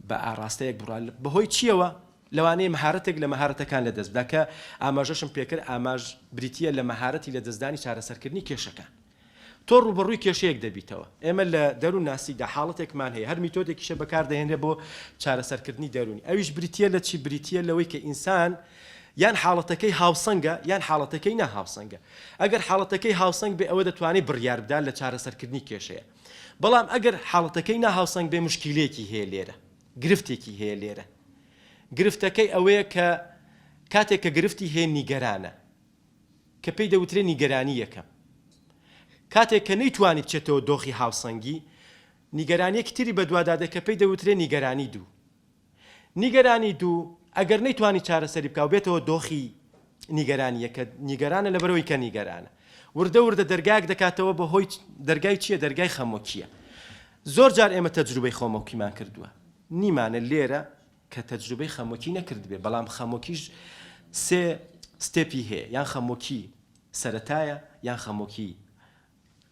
بە ئاراستەیەک بڕال بەهۆی چیەوە؟ لەوانەیە مەهارەتێک لە مەهارەتەکان لە دەست بدا کە ئاماژەشم پێکرد ئاماژ بریتیە لە مەهارەتی لە دەستدانی چارەسەرکردنی کێشەکان. تۆ ڕوبەڕووی کێشەیەک دەبیتەوە. ئێمە لە دەروون ناسیدا حاڵەتێکمان هەیە هەر میتۆدێکیشە بەکاردەهێنرێ بۆ چارەسەرکردنی دەرونی. ئەویش بریتیە لە چی؟ بریتیە لەوەی کە ئینسان یان حاڵەتەکەی هاوسەنگە یان حاڵەتەکەی نەهاوسەنگە. ئەگەر حاڵەتەکەی هاوسەنگ بێ ئەوە دەتوانێت بڕیار بدات لە چارەسەرکردنی کێشەیە. بەڵام ئەگەر حاڵەتەکەی نەهاوسەنگ بێ مشکیلێکی هەیە لێرە، گرفتێکی هەیە لێرە. گرفتەکەی ئەوەیە کە کاتێک کە گرفتی هەیە نیگەرانە کە پێی دەوترێت نیگەرانی یەکەم. کاتێک کە نەیتوانی بچێتەوە دۆخی هاوسەنگی نیگەرانیەکی تری بەدوادادە کە پێی دەوترێت نیگەرانی دوو. نیگەرانی دوو ئەگەر نەیتوانی چارەسەری بکاو بێتەوە دۆخی نیگەرانیە کە نیگەرانە لەبەرەوەی کە نیگەرانە وردە دەرگایەک دەکاتەوە بەهۆی دەرگای چییە؟ دەرگای خەمۆکیە. زۆر جار ئێمە تەجروبەی خەمۆکیمان کردووە نیمانە لێرە کە تەجروبەی خەمۆکی نەکرد بێ. بەڵام خەمۆکیش سێ ستێپی هەیە، یان خەمۆکی سەرەتایە یان خەمۆکی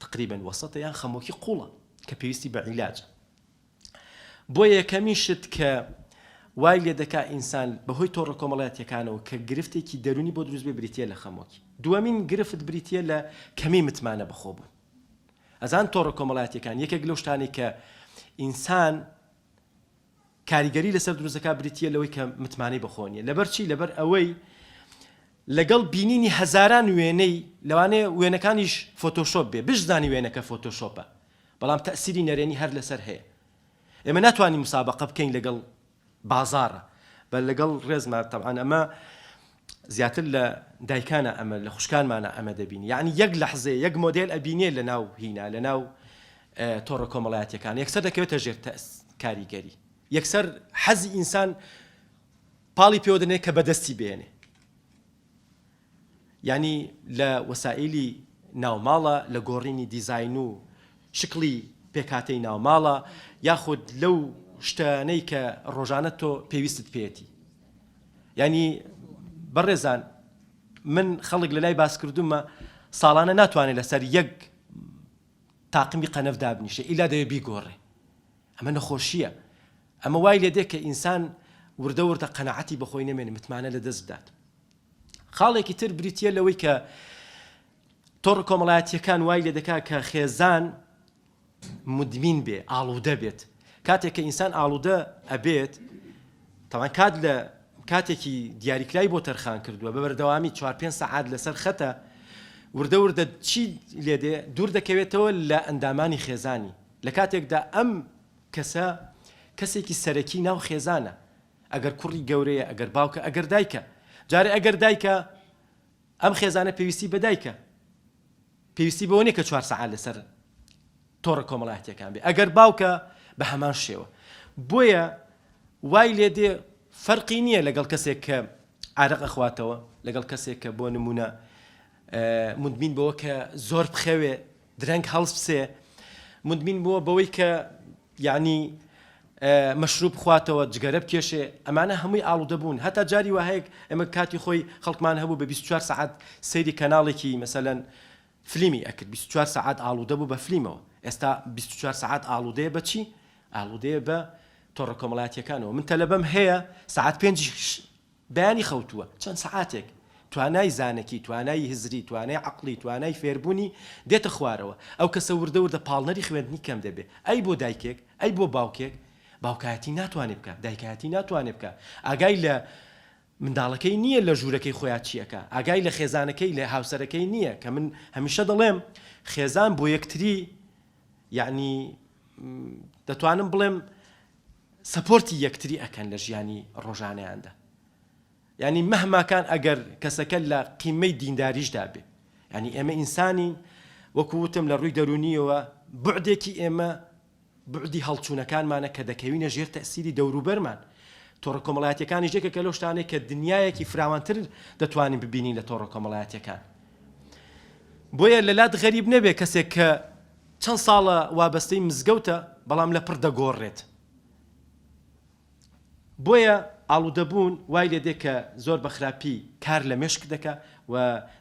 تقریبا وەسەتە یان خەمۆکی قوڵە کە پێویستی بە عیلاجە. بۆ یەکەمی شت کە وای لێ دەکا ئینسان بەهۆی تۆڕە کۆمەڵایەتیەکانەوە کە گرفتێکی دەرونی بۆ دروست بێ بریتە لە خەمۆکی. دووەمین گرفت بریتە لە کەمی متمانە بەخۆبوون. ئەزان تۆڕە کۆمەڵایەتیەکان یەکێک لەو شتانەی کە ئینسان کاریگەری لەسەر دروستەکە بریتە لەوەی کە متمانەی بەخۆنیە. لەبەر چی؟ لەبەر ئەوەی لەگەڵ بینینی هەزاران وێنەی لەوانەیە وێنەکانیش فۆتۆشۆپ بێ، بشزانی وێنەکە فۆتۆشۆپە، بەڵام تەئسیری نەرێنی هەر لەسەر هەیە. ئێمە ناتوانین مسابقە بکەین لەگەڵ بازارە، بەل لەگەڵ ڕێزمان تەبعاً ئەمە زیاتر لە دایکانە ئەمە لە خوشکانمانە ئەمە دەبین. یعنی یەک لەحزێ یەک مۆدێل ئەبینێ لە ناو هینا لە ناو تۆڕە کۆمەڵایەتیەکان یەکسەر دەکەوێتە ژێر کاریگەری، یەکسەر حەزی ئینسان پاڵی پێوە دەنێت کە بەدەستی بێنێ. یعنی لە وەسائلی ناوماڵە، لە گۆڕینی دیزاین و شکلی پێکاتەی ناوماڵە، یاخود لەو شتانەی کە ڕۆژانە تۆ پێویستت پێێتی. یعنی بەڕێزان من خەڵک لە لای باس کردومە ساڵانە ناتوانێت لەسەر یەک تاقمی قەنەف دابنیشێ ئیلا دەوێ بیگۆڕێ. ئەمە نەخۆشیە. ئەمە وای لێ دێ کە ئینسان وردە وردە قەنەعەتی بەخۆی نەمێنێ، متمانە لە دەست بدات. خاڵێکی تر بریتە لەوەی کە تۆڕە کۆمەڵایەتیەکان وای لێ دەکا کە خێزان مدمین بێ، ئاڵوودە بێت. کاتێک کە ئینسان ئاڵوودە ئەبێت، تەوان کاتێکی دیاریکرای بۆ تەرخان کردووە بە بەردەوامی 4-5 سەعات لەسەر خەتە، وردە وردە چی لێ دێ دوور دەکەوێتەوە لە ئەندامانی خێزانی. لە کاتێکدا ئەم کەسە کەسێکی سەرەکی ناو خێزانە، ئەگەر کوڕی گەورەیە، ئەگەر باوکە، ئەگەر دایکە. جارێ ئەگەر دایکە ئەم خێزانە پێویستی بە دایکە، پێویستی بەوە نیە کە 4 سەعات لەسەر تۆڕە کۆمەڵایەتیەکان بێ. ئەگەر باوکە بە هەمان شێوە. بۆیە وای لێ دێ فەرقی نییە لەگەڵ کەسێک کە عارق ئەخواتەوە، لەگەڵ کەسێک کە بۆ نمونە مدمین بەوە کە زۆر بخەوێ، درەنگ هەڵس بسێ، مدمین بووە بەوەی کە یعنی مەشروب خواتەوە، جگەرە بکێشێ. ئەمانە هەمووی ئاڵوودە بوون. هەتا جاری وهەیە ئێمە کاتی خۆی خەڵکمان هەبوو بە 24 سەعات سەیری کەناڵێکی مەسەلەن فلیمی ئەکرد، 24 سەعات ئاڵوودە بوو بە فلیمەوە. ئێستا 24 سەعات ئاڵوودەیە بە چی؟ ئاڵوودەیە بە تۆڕە کۆمەڵایەتیەکانەوە. من تەلەبەم هەیە سەعات 5 بەیانی خەوتووە، چەند سەعاتێک توانای زانەکی، توانای هزری، توانای عەقڵی، توانای فێربوونی دێتە خوارەوە. ئەو کەسە وردە وردە پاڵنەری خوێندنی کەم دەبێ. ئەی بۆ دایکێک، ئەی بۆ باوکێک، باوکایەتی ناتوانێت بکە، دایکایەتی ناتوانێت بکە. ئاگای لە منداڵەکەی نییە لە ژوورەکەی خۆیان چیەکە، ئاگای لە خێزانەکەی لە هاوسەرەکەی نییە. کە من هەمیشە دەڵێم خێزان بۆ یەکتری یعنی دەتوانم بڵێم سەپۆرتی یەکتری ئەکەن لە ژیانی ڕۆژانەیاندا. یعنی مەهماکان ئەگەر کەسەکە لە قیمەی دینداریشدا بێ. یعنی ئێمە ئینسانی وەکووتم لە ڕووی دەرونیەوە بعدێکی ئێمە بعدی هەڵچوونەکانمانە کە دەکەوینە ژێر تەئسیری دەوروبەرمان. تۆڕە کۆمەڵایەتیەکانی ژێکێکە لەو شتانەی کە دنیایەکی فراوانتر دەتوانین ببینین لە تۆڕە کۆمەڵایەتیەکان. بۆیە لە لات غەریب نەبێ کەسێک کە چەند ساڵە وابەستەی مزگەوتە بەڵام لە پڕ دەگۆڕێت. بۆیە ئاڵوودەبوون وای لێ دێ کە زۆر بە خراپی کار لە مێشک دەکە و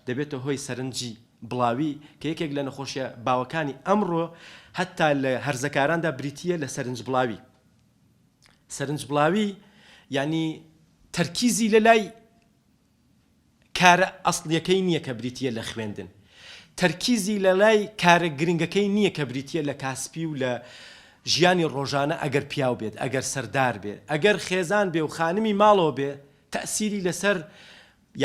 دەبێتە هۆی سەرنجی بڵاوی کە یەکێک لە نەخۆشیە باوەکانی ئەمڕۆ هەتا لە هەرزەکاراندا بریتیە لە سەرنج بڵاوی. سەرنج بڵاوی یعنی تەرکیزی لە لای کارە ئەسڵیەکەی نییە کە بریتیە لە خوێندن، تەرکیزی لە لای کارە گرنگەکەی نییە کە بریتیە لە کاسپی و لە ژیانی ڕۆژانە. ئەگەر پیاو بێت، ئەگەر سەردار بێ، ئەگەر خێزان بێ و خانمی ماڵەوە بێ، تەئسیری لەسەر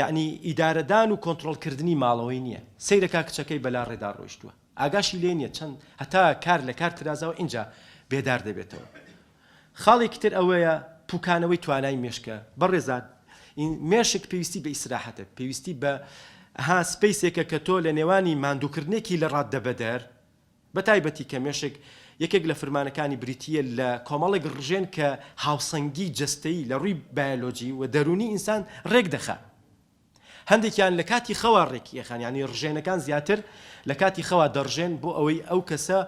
یعنی ئیدارەدان و کۆنتڕۆڵکردنی ماڵەوەی نییە. سەیرەکا کچەکەی بەلا ڕێدا ڕۆیشتووە، ئاگاشی لێ نییە، چەند هەتا کار لە کار ترازاوە اینجا بێدار دەبێتەوە. خاڵێکی تر ئەوەیە پوکانەوەی توانای مێشکە. بەڕێزان مێشک پێویستی بە ئیسراحەتە، پێویستی بە سپەیسێکە کە تۆ لە نێوانی ماندووکردنێکی لە ڕات دەبەدەر. بە تایبەتی کە مێشک یەکێک لە فرمانەکانی بریتیە لە کۆمەڵێک ڕژێن کە هاوسەنگی جەستەیی لە ڕووی بایۆلۆجی و دەرونی ئینسان ڕێک دەخات. هەندێکیان لە کاتی خەوا ڕێکی ئەخان، یعنی ڕژێنەکان زیاتر لە کاتی خەوا دەڕژێن بۆ ئەوەی ئەو کەسە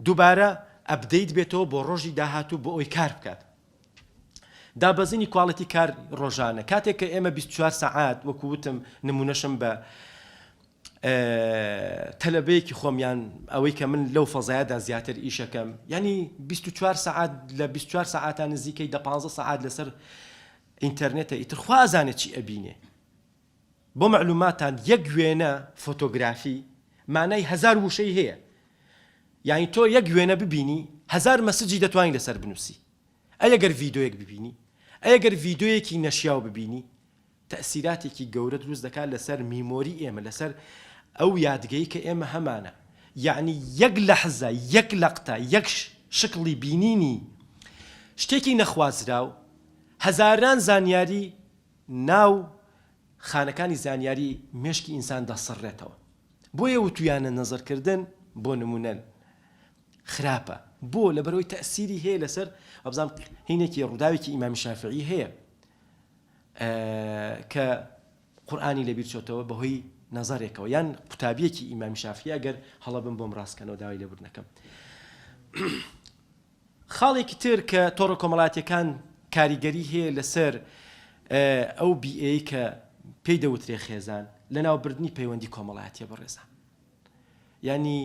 دووبارە ئەپدەیت بێتەوە بۆ ڕۆژی داهاتوو بۆ ئەوی کار بکات. دابەزینی کواڵەتی کار ڕۆژانە کاتێک کە ئێمە 24 سەعات وەکووتم نمونەشم بە تەلەبەیەکی خۆمیان ئەوەی کە من لەو فەزایەدا زیاتر ئیشەکەم یعنی 24 ساعت لە 24 ساعتان نزیکەی 15 ساعت لەسەر ئینتەرنێتە ئیتر خوازانێت چی ئەبینێ بۆ معلوماتان یەک وێنە فۆتۆگرافی مانای 1000 وشەی هەیە یعنی تۆ یەک وێنە ببینی 1000 مەسجی دەتوانین لەسەر بنووسی ئەگەر ڤیدۆیەک ببینی ئەگەر ڤیدۆیەکی نەشیاو ببینی تەسیراتێکی گەورە دروست دەکات لەسەر میمۆری ئێمە لەسەر ئەو یادگەی کە ئێمە هەمانە یعنی یەک لەحزە یەک لەقتە یەک شکڵی بینینی شتێکی نەخوازراو هەزاران زانیاری ناو خانەکانی زانیاری مێشکی ئینسان دەسڕێتەوە بۆیە وتویانە نەزەرکردن بۆ نمونە خراپە بۆ لەبەرەوەی تەسیری هەیە لەسەر ئەبزانام هینێکی ڕووداوێکی ئیمامی شافعی هەیە کە قورئانی لەبیر چۆتەوە بەهۆی نەزارێکەوە یان قوتابیەکی ئیمامی شافعی ئەگەر هەڵە بم بۆم ڕاستکەنەوە داوای لێبوردنەکەم خاڵێکی تر کە تۆڕە کۆمەڵاتیەکان کاریگەری هەیە لەسەر ئەو بیئەی کە پێی دەوترێ خێزان لەناوبردنی پەیوەندی کۆمەڵایەتیە بەڕێزان ینی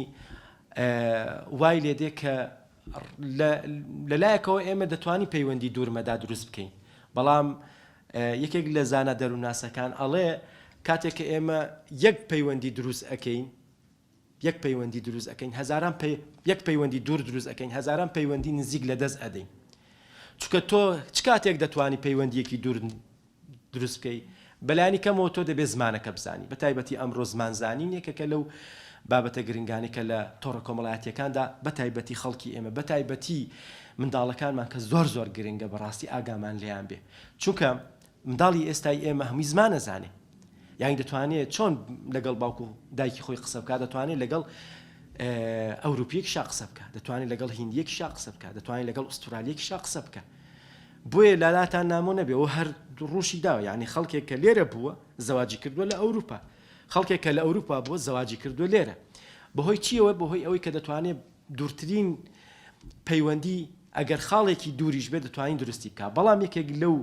وای لێدێ کە لەلایەکەوە ئێمە دەتوانین پەیوەندی دوورمەدا دروست بکەین بەڵام یەکێک لە زانە دەرووناسەکان ئەڵێ کاتێک کە ئێمە یەک پەیوەندی دروست ئەەکەین یەک پەیوەندی دروست ئەەکەین هەزاران یەک پەیوەندی دوور دروست ئەەکەین هەزاران پەیوەندی نزیک لە دەست ئەدەین چونکە تۆ چ کاتێک دەتوانی پەیوەندیەکی دوور دروست بکەی بەلایانی کەمەوە تۆ دەبێت زمانەکە بزانی بە تایبەتی ئەمڕۆ زمانزانی یەکێکە لەو بابەتە گرنگانی کە لە تۆڕە کۆمەڵایەتیەکاندا بە تایبەتی خەڵکی ئێمە بە تایبەتی منداڵەکانمان کە زۆر زۆر گرنگە بەڕاستی ئاگامان لێیان بێ چونکە منداڵی ئێستای ئێمە هەمووی زمان نەزانێ یانی دەتوانێت چۆن لەگەڵ باوکو دایکی خۆی قسە بکات دەتوانێت لەگەڵ ئەوروپیەکیشا قسە بکە دەتوانێت لەگەڵ هیندیەکیشا قسە بکە دەتوانێت لەگەڵ ئوسترالیەکیشا قسە بکە بۆیە لالاتان نامۆ نەبێ و هەر ڕوشی داوە یعنی خەڵکێک کە لێرە بووە زەواجی کردووە لە ئەوروپا خەڵکێک کە لە ئەوروپا بووە زەواجی کردووە لێرە بەهۆی چیەوە بەهۆی ئەوەی کە دەتوانێت دوورترین پەیوەندی ئەگەر خاڵێکی دووریش بێت دەتوانین درستی بکە بەڵام یەکێک لەو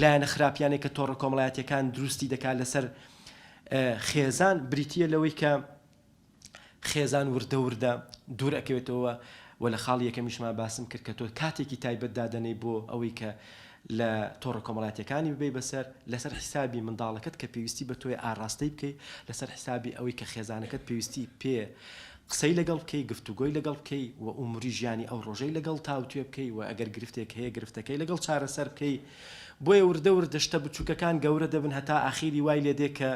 لایەنە خراپیانێک کە تۆڕە کۆمەڵایەتیەکان دروستی دەکات لەسەر خێزان بریتیە لەوەی کە خێزان وردە وردە دوور ئەکەوێتەوە و لە خاڵ یەکەمیشمان باسم کرد کە تۆ کاتێکی تایبەت دادەنەی بۆ ئەوەی کە لە تۆڕە کۆمەڵایەتیەکانی ببێ بەسەر لەسەر حیسابی منداڵەکەت کە پێویستی بە تۆی ئاڕاستەی بکەیت لەسەر حیسابی ئەوەی کە خێزانەکەت پێویستی پێ قسەی لەگەڵ بکەی گفتوگۆی لەگەڵ بکەی و ئوموری ژیانی ئەو ڕۆژەی لەگەڵ تاوتوێ بکەی و ئەگەر گرفتێک هەیە گرفتەکەی لەگەڵ چارەسەر بکەی بۆیە وردە وردە شتە بچووکەکان گەورە دەبن هەتا ئاخیری وای لێدێ کە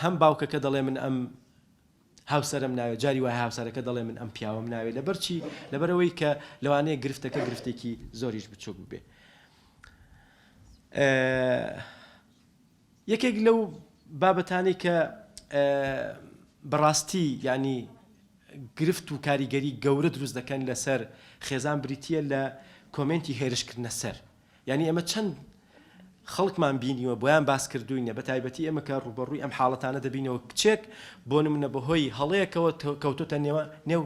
هەم باوکەکە دەڵێ من ئەم هاوسەرم ناوێت جاری وای هاوسەرەکە دەڵێ من ئەم پیاوەم ناوێت لەبەرچی لەبەرەوەی کە لەوانەیە گرفتەکە گرفتێکی زۆریش بچووک بێ یەکێک لەو بابەتانی کە بەڕاستی ینی گرفت و کاریگەری گەورە دروست دەکەن لەسەر خێزان بریتیە لە کۆمنتی هێرشکردنە سەر یعنی ئەمە چەند خەڵکمان بینیوە بۆیان باس کردوینە بە تایبەتی ئێمە کە ڕوبەڕووی ئەم حاڵەتانە دەبینەوە کچێک بۆ نمونە بەهۆی هەڵەیەکەوە کەوتۆتە نێو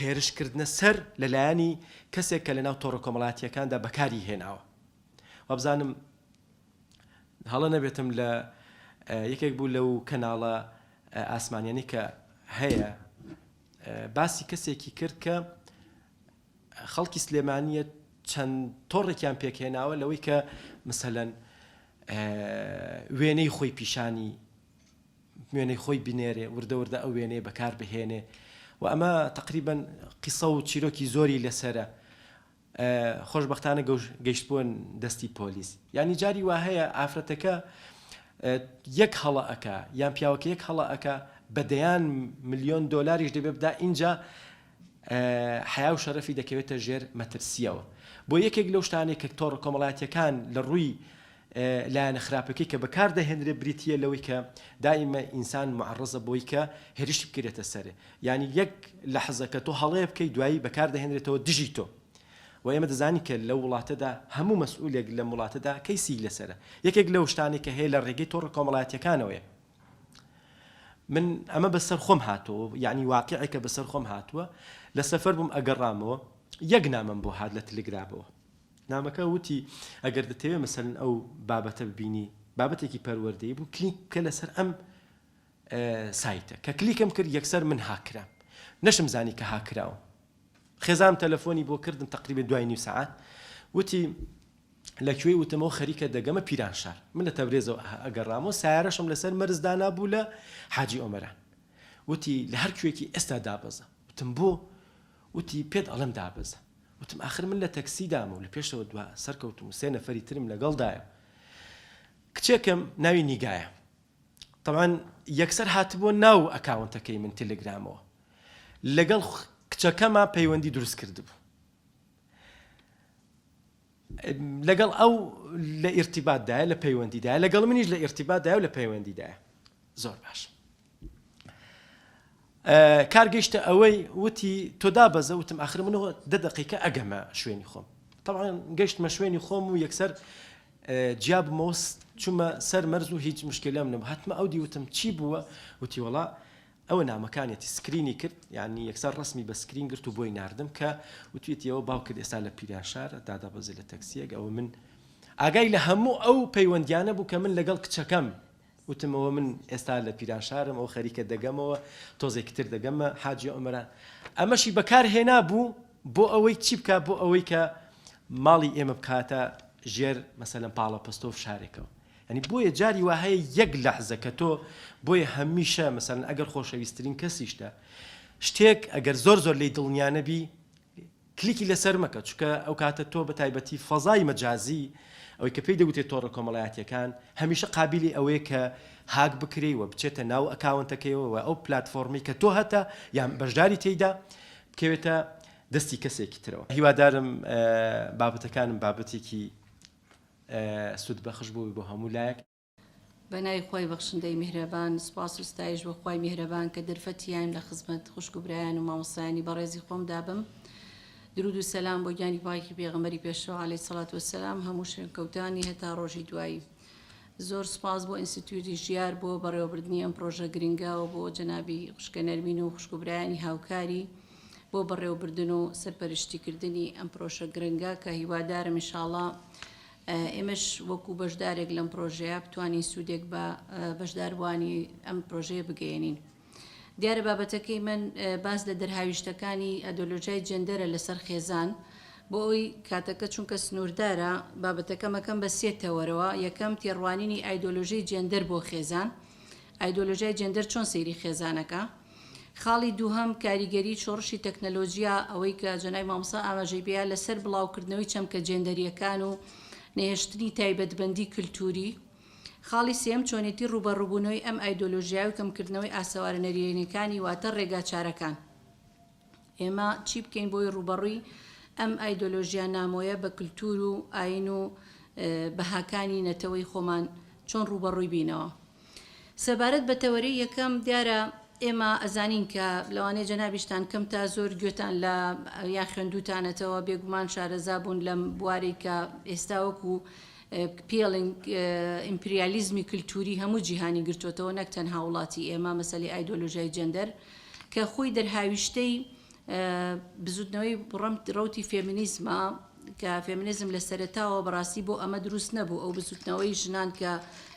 هێرشکردنە سەر لەلایەنی کەسێک کە لەناو تۆڕە کۆمەڵایەتیەکاندا بەکاری هێناوە وابزانم هەڵە نەبێتم لە یەکێک بوو لەو کەناڵە ئاسمانیانی کە هەیە باسی کەسێکی کرد کە خەڵکی سلێمانیە چەند تۆڕێکیان پێکهێناوە لەوەی کە مثلەن وێنەی خۆی پیشانی وێنەی خۆی بنێرێ وردە وردە ئەو وێنەیە بەکار بهێنێ و ئەمە تقریبا قیسە و چیرۆکی زۆری لەسرە خۆشبەختانە گەیشتبوون دەستی پۆلیس یعنی جاری وا هەیە ئافرەتەکە یەک هەڵە ئەکا یان پیاوەکە یەک هەڵە ئەکا بەدەیان ملیۆن دۆلاریش دەبێ بدا اینجا حیا و شەرەفی دەکەوێتە ژێر مەترسیەوە بۆ یەکێک لەو شتانێک کە تۆڕە کۆمەڵایەتیەکان لە ڕووی لایەنە خراپەکەی کە بەکار دەهێنرێ بریتیە لەوەی کە دائیمە ئینسان معڕەزە بۆی کە هێرشی بکرێتە سەرێ یعنی یەک لەحظە کە تۆ هەڵەیە بکەی دوایی بەکار دەهێنرێتەوە دژی تۆ و ئێمە دەزانی کە لە وڵاتەدا هەموو مەسئولێک لە وڵاتەدا کەیسی لەسرە یەکێک لەو شتانی کە هەیە لە ڕێگەی تۆڕە کۆمەڵایەتیەکانەوەیە من ئەمە بەسەر خۆم هاتووە یعنی واقعێکە بەسەر خۆم هاتووە لە سەفەر بووم ئەگەڕامەوە یەک نامم بۆ هات لە تەلگرافەوە نامەکە وتی ئەگەر دەتەوێت مەسەلەن ئەو بابەتە ببینی بابەتێکی پەروەردەیی بوو کلیک بکە لەسەر ئەم سایتە کە کلیکم کرد یەکسەر من هاکرام نەشم زانی کە هاکراوە خێزام تەلەفۆنی بۆ کردن تقریبا 2.5 ساعت وتی لەکوێ وتمەوە خەریکە دەگەمە پیرانشار من لە تەبرێزەوە ئەگەڕامەوە سیارەشم لەسەر مەرزدانا بوو لە حاجی ئۆمەران وتی لە هەر کوێکی ئێستا دابەزە وتم بۆ وتی پێت ئەڵم دابەزە وتم آخر من لە تەکسی دامە و لە پێشەوە دو سەرکەوتم 3 نەفەری ترم لەگەڵدایە کچێکم ناوی نیگایە طبعا یەکسەر هاتبووە ناو ئەکاونتەکەی من تەلەگرامەوە لەگەڵ کچەکەمە پەیوەندی دروست کردبوو لەگەڵ ئەو لە ئیرتیباتدایە لە پەیوەندیدایە لەگەڵ منیش لە ئیرتیباتدایە و لە پەیوەندیدایە زۆر باش کارگەیشتە ئەوەی وتی تۆ دابەزە وتم آخر منەوە 10 دقیقە ئەگەمە شوێنی خۆم طبعا گەیشتمە شوێنی خۆم و یەکسەر جیابمەوە چوومە سەر مەرز و هیچ مشکلام نەبوو هاتمە ئەو دیوتم چی بووە وتی وەڵا ئەوە نامەکانێتی سکرینی کرد یعنی یەکسەر ڕسمی بە سکرین گرت و بۆی ناردم کە وتویەوە باو کرد ئێستا لە پیرانشار دادەبەزێ لە تەکسیەک ئەوە من ئاگای لە هەموو ئەو پەیوەندیانە بوو کە من لەگەڵ کچەکەم وتمەوە من ئێستا لە پیرانشارم ئەو خەریکە دەگەمەوە تۆزێکتر دەگەمە حاجی ئۆمەران ئەمەشی بەکارهێنا بوو بۆ ئەوەی چی بکە بۆ ئەوەی کە ماڵی ئێمە بکاتە ژێر مەسەلەن پاڵە پستۆ و شارێکەوە ینی بۆیە جاری وا هەیە یەک لەحزە کە تۆ بۆیە هەمیشە مەسەلەن ئەگەر خۆشەویستترین کەسیشتە شتێک ئەگەر زۆر لی دڵنیانەبی کلیکی لەسەر مەکە چونکە ئەو کاتە تۆ بە تایبەتی فەزای مەجازی ئەوەی کە پێی دەوتێت تۆڕە کۆمەڵایەتیەکان هەمیشە قابلی ئەوەیە کە هاک بکرێ و بچێتە ناو ئەکاونتەکەیەوە و ئەو پلتفۆرمی کە تۆ هەتا یان بەشداری تێیدا بکەوێتە دەستی کەسێکی ترەوە هیوادارم بابەتەکانم بابەتێکی سود بەخش بوو بۆ هەموو لایەک بەنای خۆی بەخشندەی میهرەبان سپاس و ستایش بۆ خۆی میهرەبان کە دەرفەتیان لە خزمەت خوشک و برایان و مامۆستایانی بەڕێزی خۆم دابم درود و سەلام بۆ گیانی پاکی پێغەمبەری پێشەوە عەلەیهی سەڵات وەسەلام هەموو شوێنکەوتانی هەتا ڕۆژی دوایی زۆر سپاس بۆ ئینستیتیوتی ژیار بۆ بەڕێوەبردنی ئەم پرۆژە گرنگاوە بۆ جەنابی خوشکە نەرمین و خوشک و برایانی هاوکاری بۆ بەڕێوەبردن و سەرپەرشتیکردنی ئەم پرۆژە گرنگە کە هیوادارم ئینشاڵڵا ئێمەش وەکو بەشدارێک لەم پرۆژەیە بتوانین سوودێک بە بەشداربوانی ئەم پرۆژەیە بگەێنین دیارە بابەتەکەی من باس لە دەرهاویشتەکانی ئەیدۆلۆژیای جەندەرە لەسەر خێزان بۆ ئەوی کاتەکە چونکە سنووردارە بابەتەکە مەکەم بە 3 تەوەرەوە یەکەم تێڕوانینی ئایدۆلۆژیای جەندەر بۆ خێزان ئایدۆلۆژیای جەندەر چۆن سەیری خێزانەکە خاڵی دووهەم کاریگەری چۆڕشی تەکنەلۆژیا ئەوەی کە جەنای مامۆستا ئاماژەی بیا لەسەر بڵاوکردنەوەی چەمکە جێندەریەکان و نێشتنی تایبەتبەندی کللتوری خاڵی سێم چۆنێتی ڕوبەڕووبوونەوەی ئەم ئایدۆلۆژیای و کەمکردنەوەی ئاسەوارە نەریێنەکانی واتە ڕێگا چارەکان ئێمە چی بکەین بۆی ڕوبەڕووی ئەم ئایدۆلۆژیا نامۆیە بە کللتور و ئاین و بەهاکانی نەتەوەی خۆمان چۆن ڕوبەڕووی بینەوە سەبارەت بە تەوەری یەکەم دیارە ئێمە ئەزانین کە لەوانەیە جەنابیشتان کەم تا زۆر گوێتان لە یا خوێندوتانەتەوە بێگومان شارەزا بوون لەم بواری کە ئێستا وەکو پێڵنگ ئیمپریالیزمی کللتوری هەموو جیهانی گرتوۆتەوە نەک تەنها وڵاتی ئێمە مەسەلەی ئایدۆلۆژیای جەندەر کە خۆی دەرهاویشتەی بزودنەوەی ڕەوتی فێمینیزمە کە فێمینیزم لە سەرەتاوە بەڕاستی بۆ ئەمە دروست نەبوو ئەو بزودنەوەی ژنان کە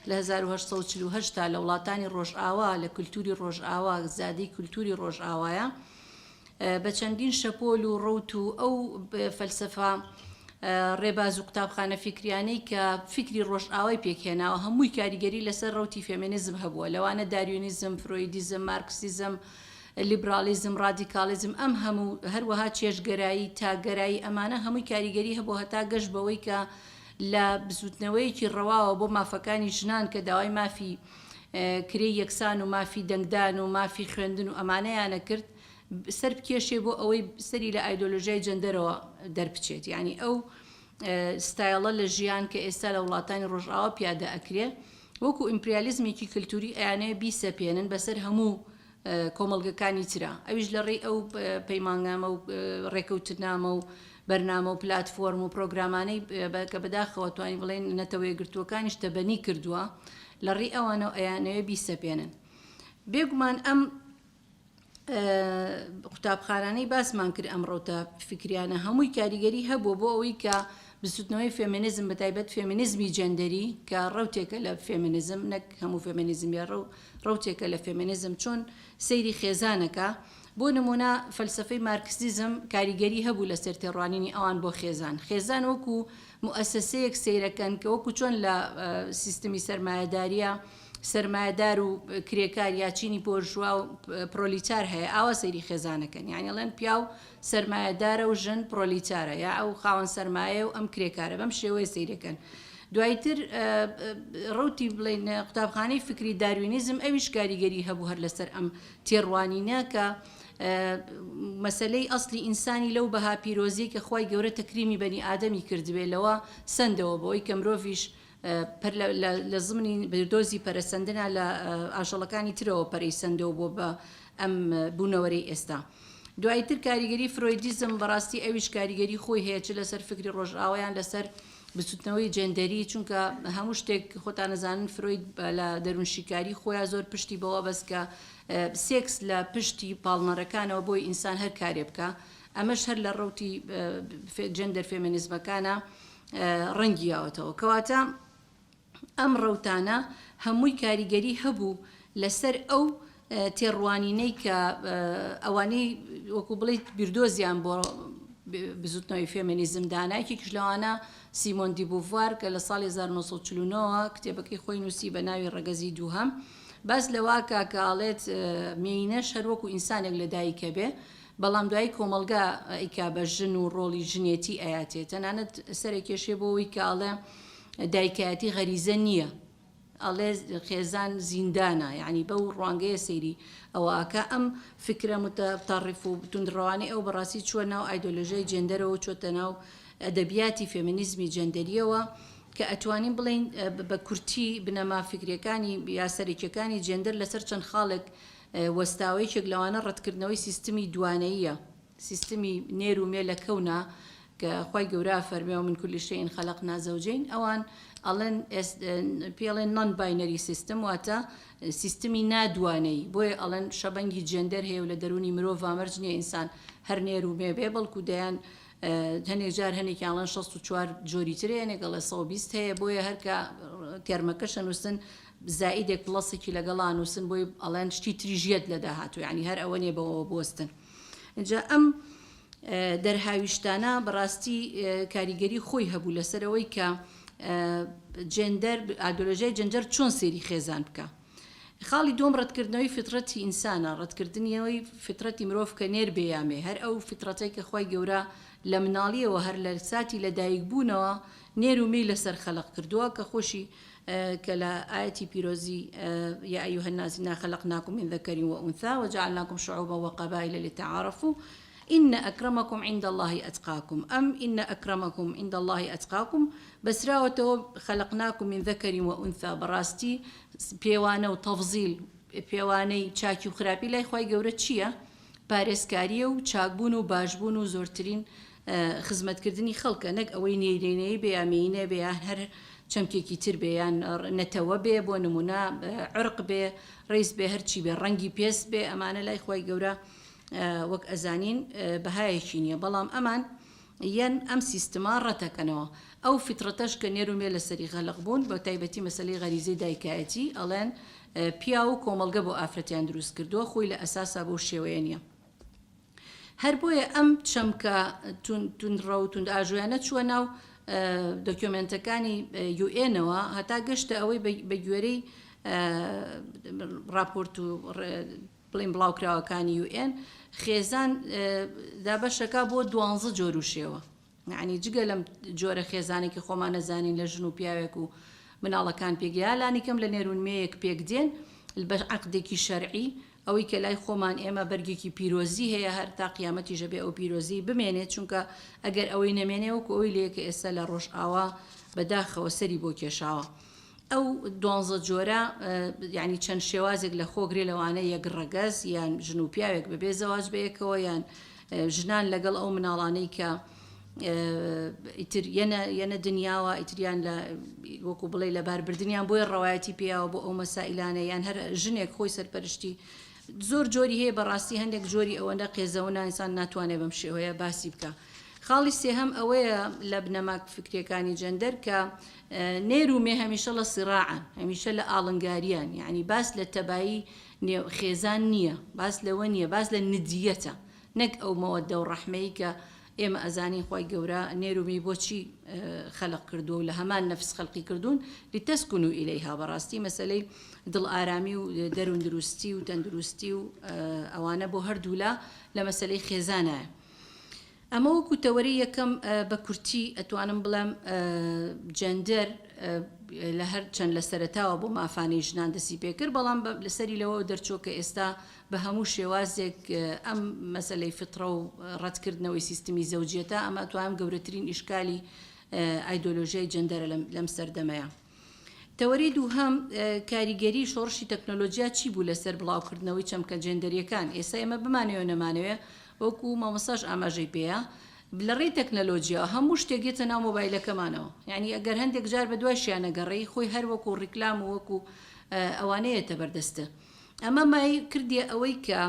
لە 1940 تا لە وڵاتانی ڕۆژئاوا لە کللتوری ڕۆژئاوا زادی کللتوری ڕۆژئاوایە بە چەندین شەپۆل و ڕەوت و ئەو فەلسەفە ڕێباز و قوتابخانە فکریانەی کە فکری ڕۆژئاوای پێکهێناوە هەمووی کاریگەری لەسەر ڕەوتی فێمینیزم هەبووە لەوانە داریۆنیزم فرۆیدیزم مارکسیزم لیبرالیزم ڕادیکالیزم ئەم هەموو هەروەها چێژگەرایی تاگەرایی ئەمانە هەمووی کاریگەری هەبوو هەتا گەشت بەوەی کە لە بزوتنەوەیەکی ڕەواوە بۆ مافەکانی ژنان کە داوای مافی کرێی یەکسان و مافی دەنگدان و مافی خوێندن و ئەمانەیانە کرد سەر بکێشێ بۆ ئەوەی سەری لە ئایدۆلۆژیای جەندەرەوە دەربچێت یعنی ئەو ستایڵە لە ژیان کە ئێستا لە وڵاتانی ڕۆژئاوا پیادە ئەکرێ وەکو ئیمپریالیزمێکی کللتوری ئەیانەیە بیسەپێنن بەسەر هەموو کۆمەڵگەکانی ترا ئەویش لە ڕێی ئەو پەیمانگامە و ڕێکەوتنامە و بەرنامە و پلتفۆرم و پرۆگرامانەی کە بەداخەوە توانی بڵێن نەتەوەی گرتووەکانیش تەبەنی کردووە لە ڕێی ئەوانە ئەیانەوە بیسەپێنن بێگومان ئەم قوتابخانانەی باسمان کرد ئەمڕۆتە فکریانە هەمووی کاریگەری هەبوو بۆ ئەوەی کە بسوتنەوەی فێمینیزم بەتایبەت فێمینیزمی جەندەری کە ڕەوتێکە لە فێمینیزم نەک هەموو فێمینیزمی ڕەوتێکە لە فێمینیزم چۆن سەیری خێزانەکە بۆ نمونە فەلسفەی مارکسیزم کاریگەری هەبوو لەسەر تێڕوانینی ئەوان بۆ خێزان وەکو مؤسسەیەک سەیرەکەن کە وەکو چۆن لە سیستمی سەرمایەداریە سەرمایەدار و کرێکار یاچینی پۆرژوا و پرۆلیتار هەیە ئاوا سەیری خێزانەکەن یعنی ئەڵێن پیا و سەرمایەدارە و ژن پرۆلیتارە یا ئەو خاوەن سەرمایە و ئەم کرێکارە بەم شێوەیە سەیرەکەن دوایتر ڕوتی بڵێن قوتابخانەی فکری داروینیزم ئەویش کاریگەری هەبوو هەر لەسەر ئەم تێڕوانینە کە مەسلەی ئەسلی ئینسانی لەو بەها پیرۆزی کە خوای گەورە تەکریمی بەنی ئادەمی کردبێ لەوە سندەوە بۆی کە مرۆڤیش لە زمانی بەردۆزی پەرەسەندنا لە ئاژەڵەکانی ترەوە پەرەیسەندەوە بۆ بە ئەم بوونەوەرەی ئێستا دوایتر کاریگەری فرۆیدیزم بەڕاستی ئەویش کاریگەری خۆی هەیە چ لەسەر فکری ڕۆژئاوایان لەسەر بسوتنەوەی جێندەری چونکە هەموو شتێک خۆتان نەزانن فرۆید لە دەروونشیکاری خۆیان زۆر پشتی بەوە بەس کە سێکس لە پشتی پاڵنەرەکانەوە بۆی ئینسان هەر کارێ بکە ئەمەش هەر لە ڕەوتی جەندەر فێمینیزمەکانە ڕەنگیاوەتەوە کەواتە ئەم ڕەوتانە هەمووی کاریگەری هەبوو لەسەر ئەو تێڕوانینەی کە ئەوانەی وەکو بڵیت بیردۆزیان بۆ بزوتنەوەی فێمینیزم دانایەکێکیش لەوانە سیمۆن دی بوڤوار کە لە ساڵی 1949 کتێبەکەی خۆی نووسی بە ناوی ڕەگەزی دووهەم باس لەواکە کاڵێت مێینەش هەروەکو ئینسانێک لە دایکە بێ بەڵام دوای کۆمەلگا ئەیکا بە ژن و ڕۆڵی ژنێتی ئاياتێت تەنانەت سەرێکێشێ بۆەوەی کاڵێ دایکایەتی غەریزە نییە ئەڵێ خێزان زیندانە یعنی بەو ڕوانگەیە سەیری ئەوەکە ئەم فکرە متەتەڕیف و تونندڕەوانی ئەو بەڕاستی چوە ناو ئایدۆلۆژیای جێندەرەوە چۆتە ناو ئەدەبیاتی فێمینیزمی جەندەریەوە کە ئەتوانین بڵین بە کورتی بنەما فکرەکانی یاسەرێکیەکانی جێندەر لەسەر چەند خاڵێک وەستاوەیەکێک لەوانە ڕەتکردنەوەی سیستمی دوانەییە سیستمی نێر و مێ لە کەونا کە خوای گەورە فەرمیێ من کولی شەیئین خەلەقنا زەوجەین ئەوان ئەڵێن پێڵێن نۆن باینەری سیستم واتە سیستمی نادوانەی بۆیە ئەڵێن شەبەنگی جێندەر هەیە و لە دەرونی مرۆڤ ئامەرج نییە ئینسان هەر نێر و مێ بێ بەڵکو دەیان هەنێک جار هەنێکیانڵەن 64 جۆری ترێ هەنێکەڵە 120 هەیە بۆیە هەرکە تێرمەکەشە نووسن زائیدێک پڵەسێکی لەگەڵا نووسن بۆی ئەڵێن شتی تریژیەت لە داهاتوو یعنی هەر ئەوە نیە بەوە بۆستن اینجا ئەم دەرهاویشتانە بەڕاستی کاریگەری خۆی هەبوو لەسەرەوەی کە جێندەر ئایدۆلۆژیای جەندەر چۆن سێری خێزان بکە خاڵی دوم ڕەتکردنەوەی فترەتی ئینسانە ڕەتکردنیەوەی فترەتی مرۆڤ کە نێر بێیامێ هەر ئەو فترەتەی کە خوای گەورە لە مناڵیەوە هەر لە ساتی لە دایک بوونەوە نێر و مێی لەسەر خەلق کردووە کە خۆشی کە لە ئاەتی پیرۆزی یا ئەیها الناس إنا خلقناكم من ذكر وأنثى وجعلناكم شعوبا وقبائل لتعارفوا إن أكرمكم عند الله أتقاكم إن أكرمكم عند الله أتقاكم بس راوتو خلقناكم من ذكر وأنثى براستي بيوانه وتفضيل بيواني چاکی و خراپی لای خوای گەورە چییە پارێزکاریە و چاکبوون و باشبوون و زۆرترین خزمەتکردنی خەڵکە نەک ئەوەی نێرێنەی بێیامینە بێیان هەر چەمکێکی تر بێیان نەتەوە بێ بۆ نمونە عرق بێ ڕیز بێ هەرچی بێ ڕەنگی پێست بێ ئەمانە لای خوای گەورە وەک ئەزانین بەهایەکی نییە بەڵام ئەمان یەن ئەم سیستما ڕەتەکەنەوە ئەو فترەتەش کە نێر و مێ لەسەری غەلق بوون بە تایبەتی مەسەلەی غەریزەی دایکایەتی ئەڵێن پیا و کۆمەلگە بۆ ئافرەتیان دروست کردووە خۆی لە ئەساسا بۆ شێوەیە نییە هەر بۆیە ئەم چەمکە توندڕە و توند ئاژویانە چووە ناو دۆکیۆمنتەکانی UN-ەوە هەتا گەشتە ئەوەی بە گوێرەی راپۆرت و بڵین بڵاوکراوەکانی UN خێزان دابەشەکە بۆ 12 جۆر و شێوە یعنی جگە لەم جۆرە خێزانێکی خۆمان نەزانین لە ژن و پیاوێک و مناڵەکان پێگەیا لانیکەم لە نێرونمەیەک پێک دێن بە عەقدێکی شەرعی ئەوەی کە لای خۆمان ئێمە بەرگێکی پیرۆزی هەیە هەر تا قیامەتی ژەبێ ئەو پیرۆزی بمێنێت چونکە ئەگەر ئەوەی نەمێنێ وەکو ئەوی لەیەکە ئێستا لە ڕۆژئاوا بەداخەوە سەری بۆ کێشاوە ئەو 12 جۆرە یعنی چەند شێوازێک لە خۆگرێ لەوانە یەک ڕەگەز یان ژن و پیاوێک بەبێ زەواج بەیەکەوە یان ژنان لەگەڵ ئەو مناڵانەی کە ئیتر یەنە دنیاوە ئیتریان لە وەکو بڵێ لە باربردنیان بۆی ڕەوایەتی پیاوە بۆ ئەو مەسائلانە یان هەر ژنێک خۆی سەرپەرشتی زۆر جۆری هەیە بەڕاستی هەندێک جۆری ئەوەندە قێزەوە ئینسان ناتوانێت بەم شێوەیە باسی بکە. خاڵی سێهەم ئەوەیە لە بنەماک فکرەکانی جەندەر کە نێر و مێ هەمیشە لە سیراعن، هەمیشە لە ئاڵنگاریان، یعنی باس لە تەبایی خێزان نییە، باس لەوە نییە، باس لە ندیەتە، نەک ئەو مەوەدە و ڕەحمەی کە ئێمە ئەزانی خۆی گەورە نێرومی بۆچی خەلق کردو و لە هەمان نەفس خەڵقی کردوون لتەسکون و ئیلەیها. بەڕاستی مەسەلەی دڵ ئارامی و دەروون دروستی و تەندروستی و ئەوانە بۆ هەردوو لە مەسەلەی خێزانایە. ئەمە وەکو تەوەری یەکەم بە کورتی ئەتوانم بڵێم جەندەر لە هەر چەند لە سەرەتاوە بۆ مافانەی ژنان دەسی پێکرد، بەڵام لەسەری لەوە دەرچۆ کە ئێستا بە هەموو شێوازێک ئەم مەسەلەی فترە و ڕەتکردنەوەی سیستمی زەوجێتە ئەمە توانم گەورەترین ئیشکالی ئایدۆلۆژیای جەندەرە لەم سەردەمەیە. تەوەری دووهەم کاریگەری شۆڕشی تەکنۆلۆژیا چی بوو لەسەر بڵاوکردنەوەی چەمکە جێندەریەکان. ئێستا ئێمە بمانەوە نەمانەوە وەکو مامۆساژ ئاماژەی پێەیە لە ڕێی تەکنەلۆژیا هەموو شتێکێتە ناو مۆبایلەکەمانەوە، یعنی ئەگەر هەندێک جار بە دوای شیانەگەڕی خۆی هەر وەکو ڕیکلام و وەکو ئەوانەیەتە بەردەستە. ئەمە مای کردیە ئەوەی کە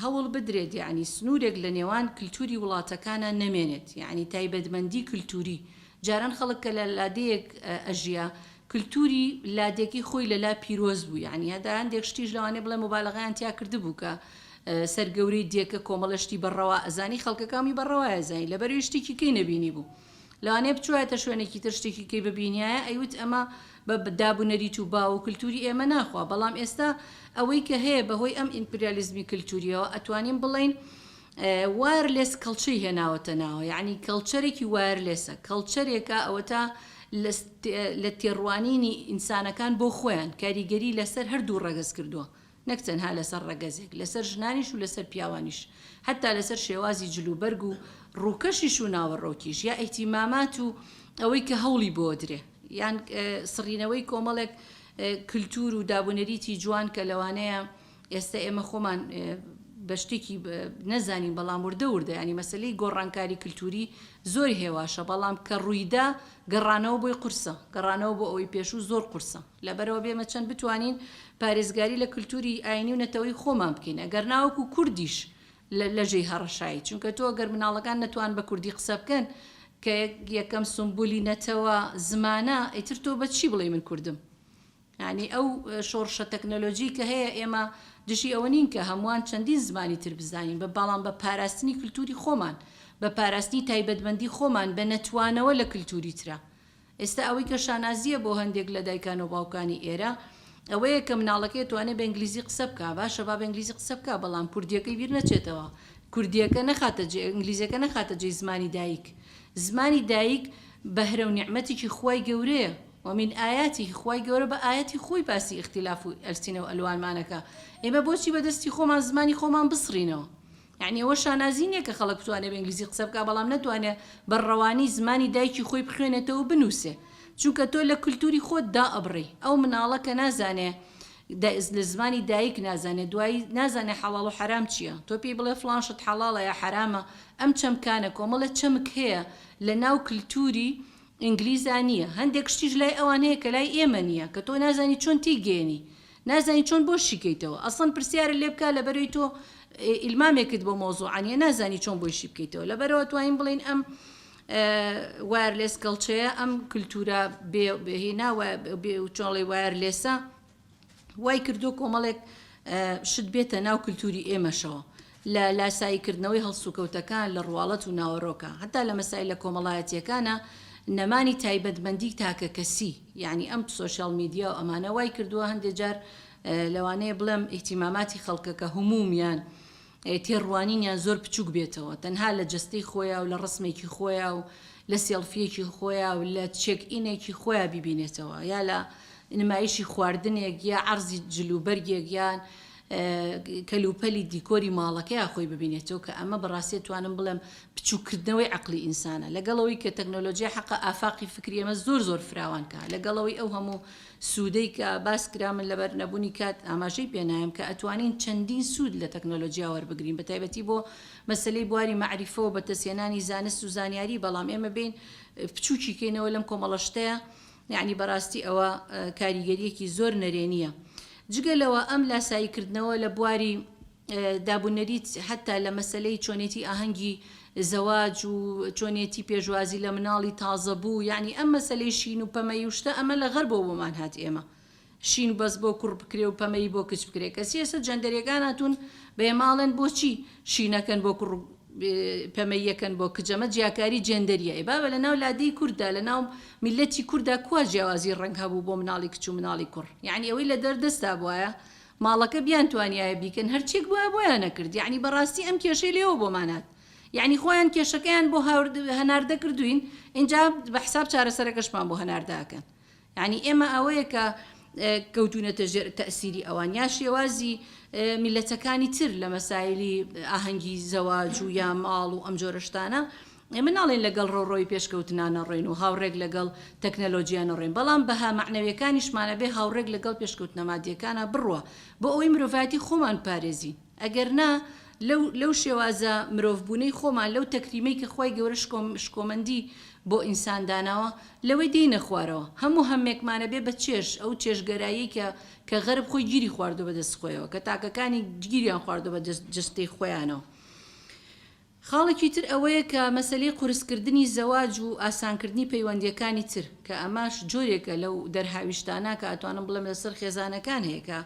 هەوڵ بدرێت، یعنی سنوورێک لە نێوان کللتوری وڵاتەکانە نەمێنێت، یعنی تایبەتمەندی کللتوری. جاران خەڵک کە لە لادەیەک ئەژیا کللتوری لادێکی خۆی لەلا پیرۆز بوو، یعنی هەدا هەندێک شتیش لەوانێ بڵێ مۆبایلەکەیان تیا کردبوو کە سەرگەوری دیەکە کۆمەڵشتی بەڕەوە ئەزانی خەڵکەکانی بەڕەوە زانی لەبەر شتێکی کەی نەبینی بوو، لەوانێ بچوایەتە شوێنێکی تر شتێکی کەی ببینایە ئەیوت ئەمە بە دابوونەریت و با و کللتوری ئێمە ناخوا. بەڵام ئێستا ئەوەی کە هەیە بەهۆی ئەم ئیمپریالیزمی کللتوریەوە ئەتوانین بڵین وایرلێس کەڵچەی هێناوەتە ناوە، یعنی کەڵچەرێکی وایرلێسە، کەڵچەرێکە ئەوە تا لە تێڕوانینی ئینسانەکان بۆ خۆیان کاریگەری لەسەر هەردوو ڕەگەز کردووە، نەک تەنها لەسەر ڕەگەزێک، لەسەر ژنانیش و لەسەر پیاوانیش، حتا لەسەر شێوازی جلوبەرگ و ڕووکەشیش و ناوەڕۆکیش، یا ئەیتیمامات و ئەوەی کە هەوڵی بۆ درێ، یان سڕینەوەی کۆمەڵێک کللتور و دابوونەریتی جوان کە لەوانەیە ئێستا ئێمە خۆمان بە شتێکی نەزانین بەڵام وردە، ینی مەسلەی گۆڕانکاری کللتوری زۆر هێواشە، بەڵام کە ڕوویدا گەڕانەوە بۆی قورسە، گەڕانەوە بۆ ئەوەی پێشوو زۆر قورسە. لەبەرەوە بێمە چەند بتوانین پارێزگاری لە کللتوری ئاینی و نەتەوەی خۆمان بکەین، ئەگەر ناوەکو کوردیش لە ژێی هەڕەشایی، چونکە تۆ گەر مناڵەکان نەتوان بە کوردی قسە بکەن کە یەکەم سمبولی نەتەوە زمانە، ئیتر تۆ بە چی بڵێ من کوردم؟ یعنی ئەو شۆڕشە تەکنەلۆژی کە هەیە ئێمە دژی ئەوە نین کە هەمووان چەندین زمانی تر بزانین، بەڵام بە پاراستنی کللتوری خۆمان، بە پاراستنی تایبەتمەندی خۆمان، بە نەتوانەوە لە کللتوری ترە. ئێستا ئەوەی کە شانازیە بۆ هەندێک لە دایکان و باوکانی ئێرە ئەوەیە کە مناڵەکەی توانێت بە ئینگلیزی قسە بکە، باشە با بە ئینگلیزی قسە بکە، بەڵام کوردیەکەی بیر نەچێتەوە، کوردیەکە نەخاتە جێ، ئینگلیزیەکە نەخاتە جێ زمانی دایک. زمانی دایک بەهرە و نیعمەتێکی خوای گەورەیە، ومن ئاياتی خوای گەورە بە ئاەتی خۆی باسی اختلاف و ئەلسینە و ئەلوانمانەکە. ئێمە بۆچی بەدەستی خۆمان زمانی خۆمان بسڕینەوە؟ یعنی ئەوە شانازینێک کە خەڵک بتوانێت بە ئینگلیزی قسە بکە، بەڵام نەتوانێت بەڕەوانی زمانی دایکی خۆی بخوێنێتەوە بنووسێ، چونکە تۆ لە کللتوری خۆت دا ئەبڕی. ئەو مناڵە کە نازانێ لە زمانی دایک نازانێت، دوایی نازانێت حەڵاڵ و حرام چییە، تۆ پێی بڵێ فڵانشت حەڵاڵە یا حرامە، ئەم چەمکانە کۆمەڵە چەمک هەیە لە ناو کللتوری ئینگلیزانیە. هەندێک شتیش لای ئەوان هەیە کە لای ئێمە نییە، کە تۆ نازانی چۆن تیگەێنی، نازانی چۆن بۆ شیکەیتەوە، ئەسڵەن پرسیارە لێ بکە لەبەرەوەی تۆ ئیلمامێکت بۆ مۆزوعانیە نازانی چۆن بۆی شی بکەیتەوە. لەبەرەوە توانین بڵین ئەم وایرلێس کەڵچەیە، ئەم کللتورە بهێنا چۆڵی وایرلێسە وای کردو کۆمەڵێک شت بێتە ناو کللتوری ئێمەشەوە، لە لاساییکردنەوەی هەڵسوکەوتەکان لە ڕواڵەت و ناوەڕۆکە، هەتا لە مەسایل لە کۆمەڵایەتیەکانە نەمانی تایبەتمەندی تاکە کەسی، یعنی ئەم سۆشیال میدیا و ئەمانە وای کردووە هەندێک جار لەوانەیە بڵێم ئیهتیماماتی خەڵکەکە هەمومیان تێڕوانینیان زۆر بچووک بێتەوە، تەنها لە جستەی خۆیان و لە ڕسمێکی خۆیان و لە سێڵفیەکی خۆیان و لە چێکئینێکی خۆیان ببینێتەوە، یا لە نمایشی خواردنێک یا عەرزی جلوبەرگێک یان کەلوپەلی دیکۆری ماڵەکەی خۆی ببینێتەوە، کە ئەمە بەڕاستی توانم بڵێم بچووکردنەوەی عەقلی ئینسانە، لەگەڵەوەی کە تەکنۆلۆژیا حەقا ئافاقی فکری ئەمە زۆر فراوانکە، لەگەڵەوەی ئەو هەموو سوودەی کە باس کرامن لەبەر نەبوونی کات ئاماژەی پێنایم کە ئەتوانین چەندین سوود لە تەکنۆلۆژیا وەربگرین، بە تایبەتی بۆ مەسلەی بواری مەعریفە و بەتەسێنانی زانست و زانیاری، بەڵام ئێمە بین بچووکی کەینەوە لەم کۆمەڵەشتەیە، یعنی بەڕاستی ئەوە کاریگەریەکی زۆر نەرێنیە. جگەلەوە ئەم لاساییکردنەوە لە بواری دابوونەریت حتا لە مەسلەی چۆنێتی ئاهەنگی زەواج و چۆنێتی پێشوازی لە مناڵی تازە بوو، یعنی ئەم مەسلەی شین و پەمەی وشتە ئەمە لە غەربەوە بۆمان هات ئێمە شین بەس بۆ کوڕ بکرێ و پەمەی بۆ کچ بکرێ کە سیاسەت جەندەرێکان هاتوون بێماڵن بۆچی شینەکەن بۆ کوڕ پەمەیەکەن بۆ کجەمە جیاکاری جێندەریە بابە لە ناو لادەی کووردا لە ناو میلەتی کووردا کوا جیاوازی ڕەنگ هەبوو بۆ مناڵی کچ و مناڵی کوڕ، یعنی ئەوەی لە دەردەستا بواە ماڵەکە بیان توانایە بیکەن هەرچێک بۆە بۆیان نەکرد، یعنی بەڕاستی ئەم کێشەی لێەوە بۆمانات، یعنی خۆیان کێشەکەیان بۆ هەناردە کردوین اینجا بە حساب چارەسەرەکەشمان بۆ هەنارداکەن، یعنی ئێمە ئەوەیە کە کەوتونەتە ژێر تەسیری ئەوان یا شێوازی میلەتەکانی تر لە مەسایلی ئاهەنگی زەواج و یا ماڵ و ئەم جۆرەشتانە ئێمە ناڵێن لەگەڵ ڕۆڕۆی پێشکەوتنانە ڕێن و هاوڕێک لەگەڵ تەکنەلۆژیانە ڕێن، بەڵام بەها معنەویەکانیشمانە بێ هاوڕێک لەگەڵ پێشکەوتنە مادیەکانە بڕوە بۆ ئەوەی مرۆڤاتی خۆمان پارێزی، ئەگەر نا لەو شێوازە مرۆڤبوونەی خۆمان لەو تەکریمەی کە خۆی گەورە شکۆمەندی بۆ ئینسانداناوە لەوەی دێنە خوارەوە هەموو هەمێکمانە بێ بە چێش ئەو چێشگەرایی کە غەرب خۆی گیری خواردو بە دەست خۆیەوە کە تاکەکانی گیریان خواردو بە جستەی خۆیانەوە. خاڵێکی تر ئەوەیە کە مەسلەی قورسکردنی زەواج و ئاسانکردنی پەیوەندیەکانی تر کە ئەماش جۆرێکە لەو دەرهاویشتانە کە ئەتوانم بڵێم لەسەر خێزانەکان هەیە کە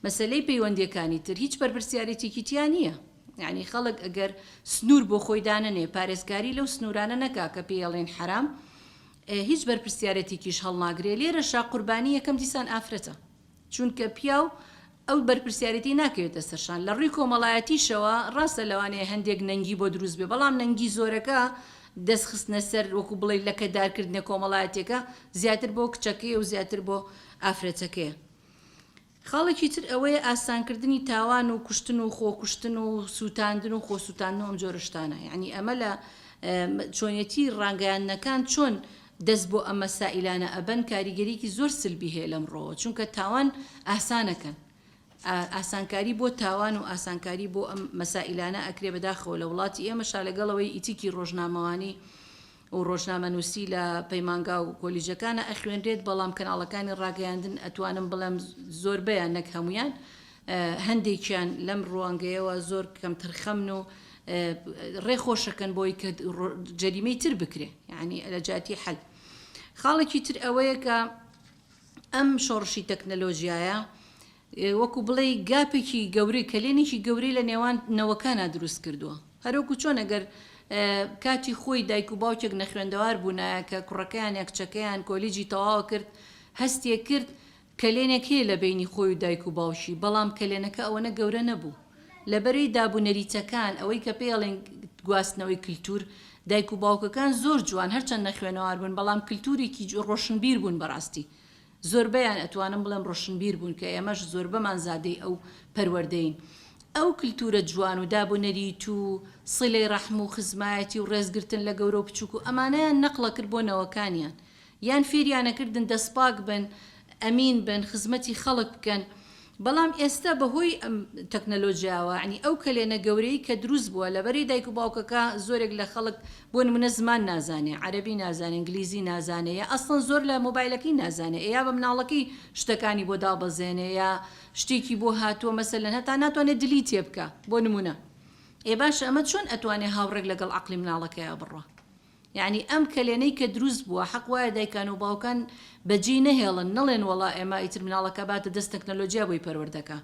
مەسلەی پەیوەندیەکانی تر هیچ بەرپرسیارێتێکی تیان نییە، یعنی خەڵک ئەگەر سنوور بۆ خۆی دانەنێ پارێزگاری لەو سنوورانە نەکا کە پێڵێن حرام هیچ بەرپرسیارەتێکیش هەڵناگرێ لێرەشا قوربانی یەکەم دیسان ئافرەتە چونکە پیاو ئەو بەرپرسیارەتی ناکەوێتە سەرشان لە ڕووی کۆمەڵایەتیشەوە ڕاستە لەوانەیە هەندێک نەنگی بۆ دروست بێ بەڵام نەنگی زۆرەکە دەستخستنە سەر وەکو بڵێ لەکەدارکردنە کۆمەڵایەتێکە زیاتر بۆ کچەکەی و زیاتر بۆ ئافرەتەکەیە. خاڵێکی تر ئەوەیە ئاسانکردنی تاوان و کوشتن و خۆکوشتن و سووتاندن و خۆسووتاندن و ئەم جۆرەشتانە، یعنی ئەمە لە چۆنیەتی ڕانگەیاندنەکان چۆن دەست بۆ ئەمە سائلانە ئەبەن کاریگەریکی زۆر سلبی هەیە لەمڕۆوە چونکە تاوان ئاسانەکەن، ئاسانکاری بۆ تاوان و ئاسانکاری بۆ ئەم مەسائلانە ئەکرێ بەداخەوە لە وڵاتی ئێمەشا لەگەڵەوەی ئیتیکی ڕۆژنامەوانی و ڕۆژنامەنووسی لە پەیمانگا و کۆلیژەکانە ئەخوێنرێت، بەڵام کەناڵەکانی ڕاگەیاندن ئەتوانم بڵێم زۆربەیان نەک هەمویان هەندێکیان لەم ڕوانگەیەوە زۆر کەم ترخەمن و ڕێخۆشەکەن بۆی کە جەریمەی تر بکرێ، یعنی لە جاتی حەل. خاڵێکی تر ئەوەیە کە ئەم شۆڕشی تەکنەلۆژیایە وەکو بڵێ گاپێکی گەورەی کەلێنێکی گەورەی لە نێوان نەوەکانە دروست کردووە، هەروەکو چۆن ئەگەر کاتی خۆی دایک و باوکێک نەخوێندەوار بوونایە کە کوڕەکەیان یەک کچەکەیان کۆلیجی تەواو کرد هەستێ کرد کەلێنێک هەیە لە بینی خۆی و دایک و باوشی، بەڵام کەلێنەکە ئەوەنە گەورە نەبوو لەبەرەی دابوونەریتەکان ئەوەی کە پێڵێن گواستنەوەی کللتور دایک و باوکەکان زۆر جوان هەرچەند نەخوێنەوار بوون بەڵام کللتورێکی ڕۆشنبیر بوون بەڕاستی زۆربەیان ئەتوانم بڵێم ڕۆشنبیر بوون کە ئێمەش زۆربەمان زادەی ئەو پەروەردەین. ئەو کللتورە جوان و دابوونەریت و سڵەی ڕەحم و خزمایەتی و ڕێزگرتن لە گەورە و بچووک و ئەمانەیان نەقڵە کرد بۆ نەوەکانیان یان فێریانەکردن دەستپاک بن ئەمین بن خزمەتی خەڵک بکەن، بەڵام ئێستا بەهۆی تەکنەلۆژیاوە عنی ئەو کەلێنە گەورەی کە دروست بووە لەبەری دایک و باوکەکە زۆرێک لە خەڵک بۆ نمونە زمان نازانێ، عەرەبی نازانێ، ئینگلیزی نازانێ، یا ئەسڵەن زۆر لە مۆبایلەکەی نازانێ، یا بە مناڵەکەی شتەکانی بۆ دابەزێنێ یا شتێکی بۆ هاتووە مەسەلەن هەتا ناتوانێت دلی تێ بکە بۆ نمونە. باشە ئەمە چۆن ئەتوانێت هاوڕێک لەگەڵ عەقلی مناڵەکەیە بڕوە؟ یعنی ئەم کەلێنەی کە دروست بووە حەق وایە دایکان و باوکان بەجێ نەهێڵن نەڵێن وەڵا ئێمە ئیتر مناڵەکە باتە دەست تەکنەلۆژیا بۆی پەروەردەکە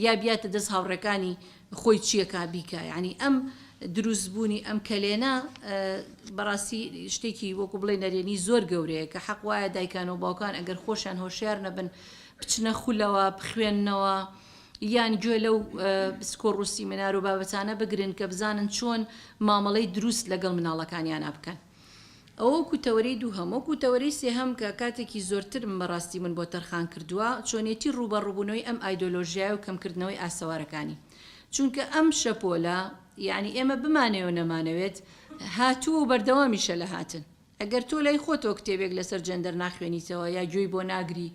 یا بیاتە دەست هاوڕێکانی خۆی چیەکە بیکە، یعنی ئەم دروستبوونی ئەم کەلێنە بەڕاستی شتێکی وەکو بڵێ نەرێنی زۆر گەورەیە کە حەق وایە دایکان و باوکان ئەگەر خۆشیان هۆشیار نەبن بچنە خولەوە بخوێننەوە یان گوێ لەو سکۆڕ و سیمینار و بابەتانە بگرن کە بزانن چۆن مامەڵەی دروست لەگەڵ مناڵەکانیان بکەن. ئەوە کوتەوەرەی دووهەم کوتەوەرەی سێهەم کە کاتێکی زۆرتر بەڕاستی من بۆ تەرخان کردووە چۆنێتی ڕوبەڕووبوونەوەی ئەم ئایدۆلۆژیای و کەمکردنەوەی ئاسەوارەکانی، چونکە ئەم شەپۆلە یعنی ئێمە بمانەوە نەمانەوێت هاتووە و بەردەوامیشە لە هاتن. ئەگەر تۆ لای خۆتەوە کتێبێک لەسەر جەندەر ناخوێنیتەوە یا گوێی بۆ ناگری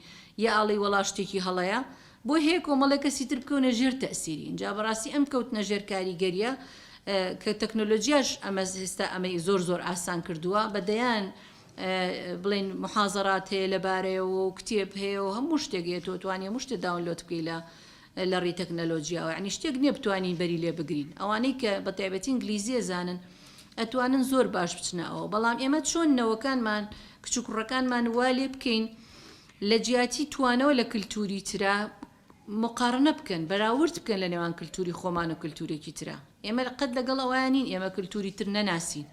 یا ئاڵی وەڵا شتێکی هەڵەیە بۆ هەیە کۆمەڵێک کەسی تر بکەونە ژێر تەسیری. اینجا بەڕاستی ئەم کەوتنە ژێر کاریگەریە کە تەکنۆلۆژیاش ئەمە ئێستا ئەمەی زۆر ئاسان کردووە بەدەیان بڵێن محازەرات هەیە لەبارەیەوە و کتێب هەیە و هەموو شتێک هەیە توانێ هەموو شتێک داونلۆد بکەی لە ڕێی تەکنەلۆجیاوە، ینی شتێک نییە بتوانین بەری لێ بگرین. ئەوانەی کە بە تایبەتی ئینگلیزیە زانن ئەتوانن زۆر باش بچنەوە، بەڵام ئێمە چۆن نەوەکانمان کچ و کوڕەکانمان وا لێ بکەین لە جیاتی توانەوە لە کللتوری ترا مقارنە بکەن، بەراورد بکەن لە نێوان کللتوری خۆمان و کللتورێکی ترا. ئێمە قەت لەگەڵ ئەوانین ئێمە کللتوری تر نەناسین،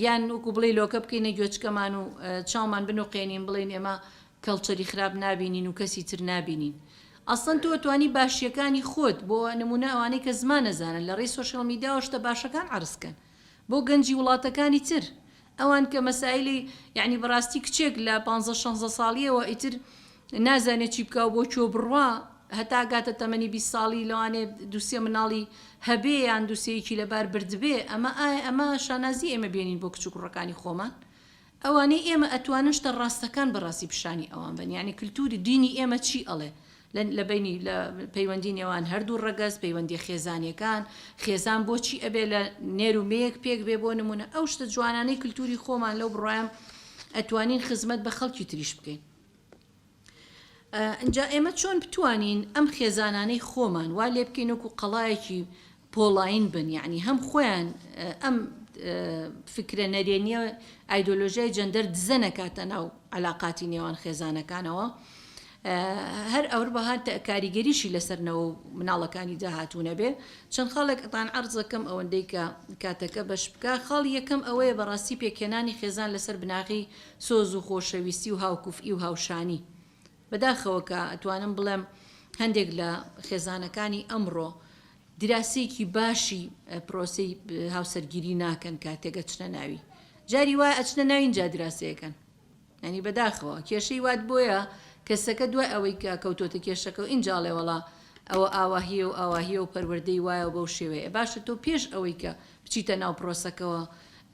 یان وەکو بڵێ لۆکە بکەینە گوێچکەمان و چاومان بنوقێنین بڵێن ئێمە کەڵچەری خراپ نابینین و کەسی تر نابینین. ئەسڵەن تۆ توانی باشیەکانی خۆت بۆ نمونە ئەوانەی کە زمان نەزانن لە ڕێی سۆشیال میدیا شتە باشەکان عرضکەن بۆ گەنجی وڵاتەکانی تر، ئەوان کە مەسائلی یعنی بەڕاستی کچێک لە 15-16 ساڵیەوە ئیتر نازانێت چی بکە بۆ چۆ بڕوا هەتا گاتە تەمەنی 20 ساڵی لەوانێ دووسێ مناڵی هەبێ یان دووسەیەکی لەبار بردبێ. ئەمە شانازی ئێمە بێنین بۆ کچ و کوڕەکانی خۆمان. ئەوانەی ئێمە ئەتوانن شتە ڕاستەکان بەڕاستی پیشانی ئەوان بن، یعنی کللتوری دینی ئێمە چی ئەڵێ لە بینی لە پەیوەندی نێوان هەردوو ڕەگەز، پەیوەندی خێزانیەکان، خێزان بۆچی ئەبێ لە نێر و مەیەک پێک بێ بۆ نمونە ئەو شتە جوانانەی کللتوری خۆمان لەو بڕایان ئەتوانین خزمەت بە خەڵکی تریش بکەین. ئەجا ئێمە چۆن بتوانین ئەم خێزانانەی خۆمان وا لێ بکەین وەکو قەڵایەکی پۆڵاین بن، یعنی هەم خۆیان ئەم فکرە نەرێنیە ئایدۆلۆژیای جەندەر دزە نەکاتە ناو علاقاتی نێوان خێزانەکانەوە، هەر ئەوە بەها کاریگەریشی لەسەرنەوە مناڵەکانی داهاتوونە بێ. چەند خاڵێک ئەتان عەرزەکەم ئەوەندەی کە کاتەکە بەش بکە. خاڵ یەکەم ئەوەیە بەڕاستی پێکێنانی خێزان لەسەر بناغی سۆز و خۆشەویستی و هاوکوفئی و هاوشانی. بەداخەوە کە ئەتوانم بڵێم هەندێک لە خێزانەکانی ئەمڕۆ دراسەیەکی باشی پرۆسی هاوسەرگیری ناکەن کاتێکە چنە ناوی، جاری وای ئەچنە ناوین جا دراسەیەکەن، ینی بەداخەوە کێشەی وات بۆیە کەسەکە دوای ئەوەی کە کەوتۆتە کێشەکە و ئینجاڵێ وڵا ئەوە ئاواهیە و ئاواهیە و پەروەردەی وایە بەو شێوەیە باشە تۆ پێش ئەوەی کە بچیتە ناو پرۆسەکەەوە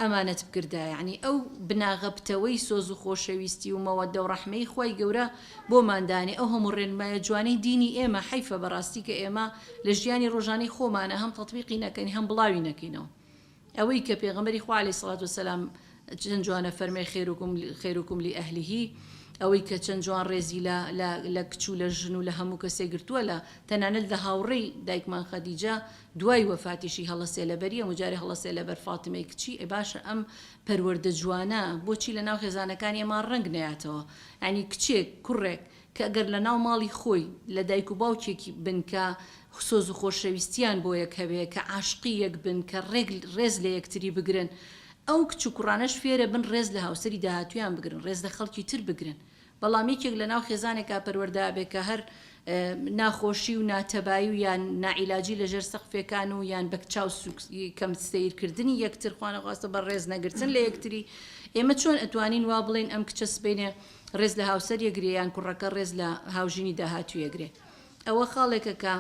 ئەمانەت بکردە، یعنی ئەو بناغەبتەوەی سۆز و خۆشەویستی و مەوەدە و ڕەحمەی خۆی گەورە بۆ مادانێ ئەو هەموو ڕێنمایە جوانەی دینی ئێمە حیفە بەڕاستی کە ئێمە لە ژیانی ڕۆژانەی خۆمانە هەم تەطبیقی نەکەین هەم بڵاوی نەکەینەوە. ئەوەی کە پێغەمبەری خوا عەلەیهی سەڵات وسەلام چەند جوانە فەرمێ خەیرکم لئەهلیهی، ئەوەی کە چەند جوان ڕێزی لە کچ و لە ژن و لە هەموو کەسێک گرتووە لە تەنانەت لە هاوڕێی دایکمان خەدیجە دوای وەفاتیشی هەڵەسێ لەبەریە مجارێ هەڵەسێ لەبەر فاتیمەی کچی باشە ئەم پەروەردە جوانە بۆچی لە ناو خێزانەکانی ئێمان ڕەنگ نەیاتەوە، ینی کچێک کوڕێک کە ئەگەر لە ناو ماڵی خۆی لە دایک و باوکێکی بن کە سۆز و خۆشەویستیان بۆ یەک هەبێ، کە عاشقی یەک بن، کە ڕێز لە یەکتری بگرن، ئەو کچ و کوڕانەش فێرە بن ڕێز لە هاوسەری داهاتویان بگرن، ڕێز لە خەڵکی تر بگرن. بەڵام یەکێک لە ناو خێزانێکا پەروەردا بێ کە هەر ناخۆشی و ناتەبایی و یان نائیلاجی لەژێر سەقفێکان و یان بە چاو کەم سەیرکردنی یەکتر خوانەخواستە بە ڕێز نەگرتن لە یەکتری، ئێمە چۆن ئەتوانین وا بڵێن ئەم کچە سبینێ ڕێز لە هاوسەر یەگرێ یان کوڕەکە ڕێز لە هاوژینی داهاتوو یەگرێ. ئەوە خاڵێکە کە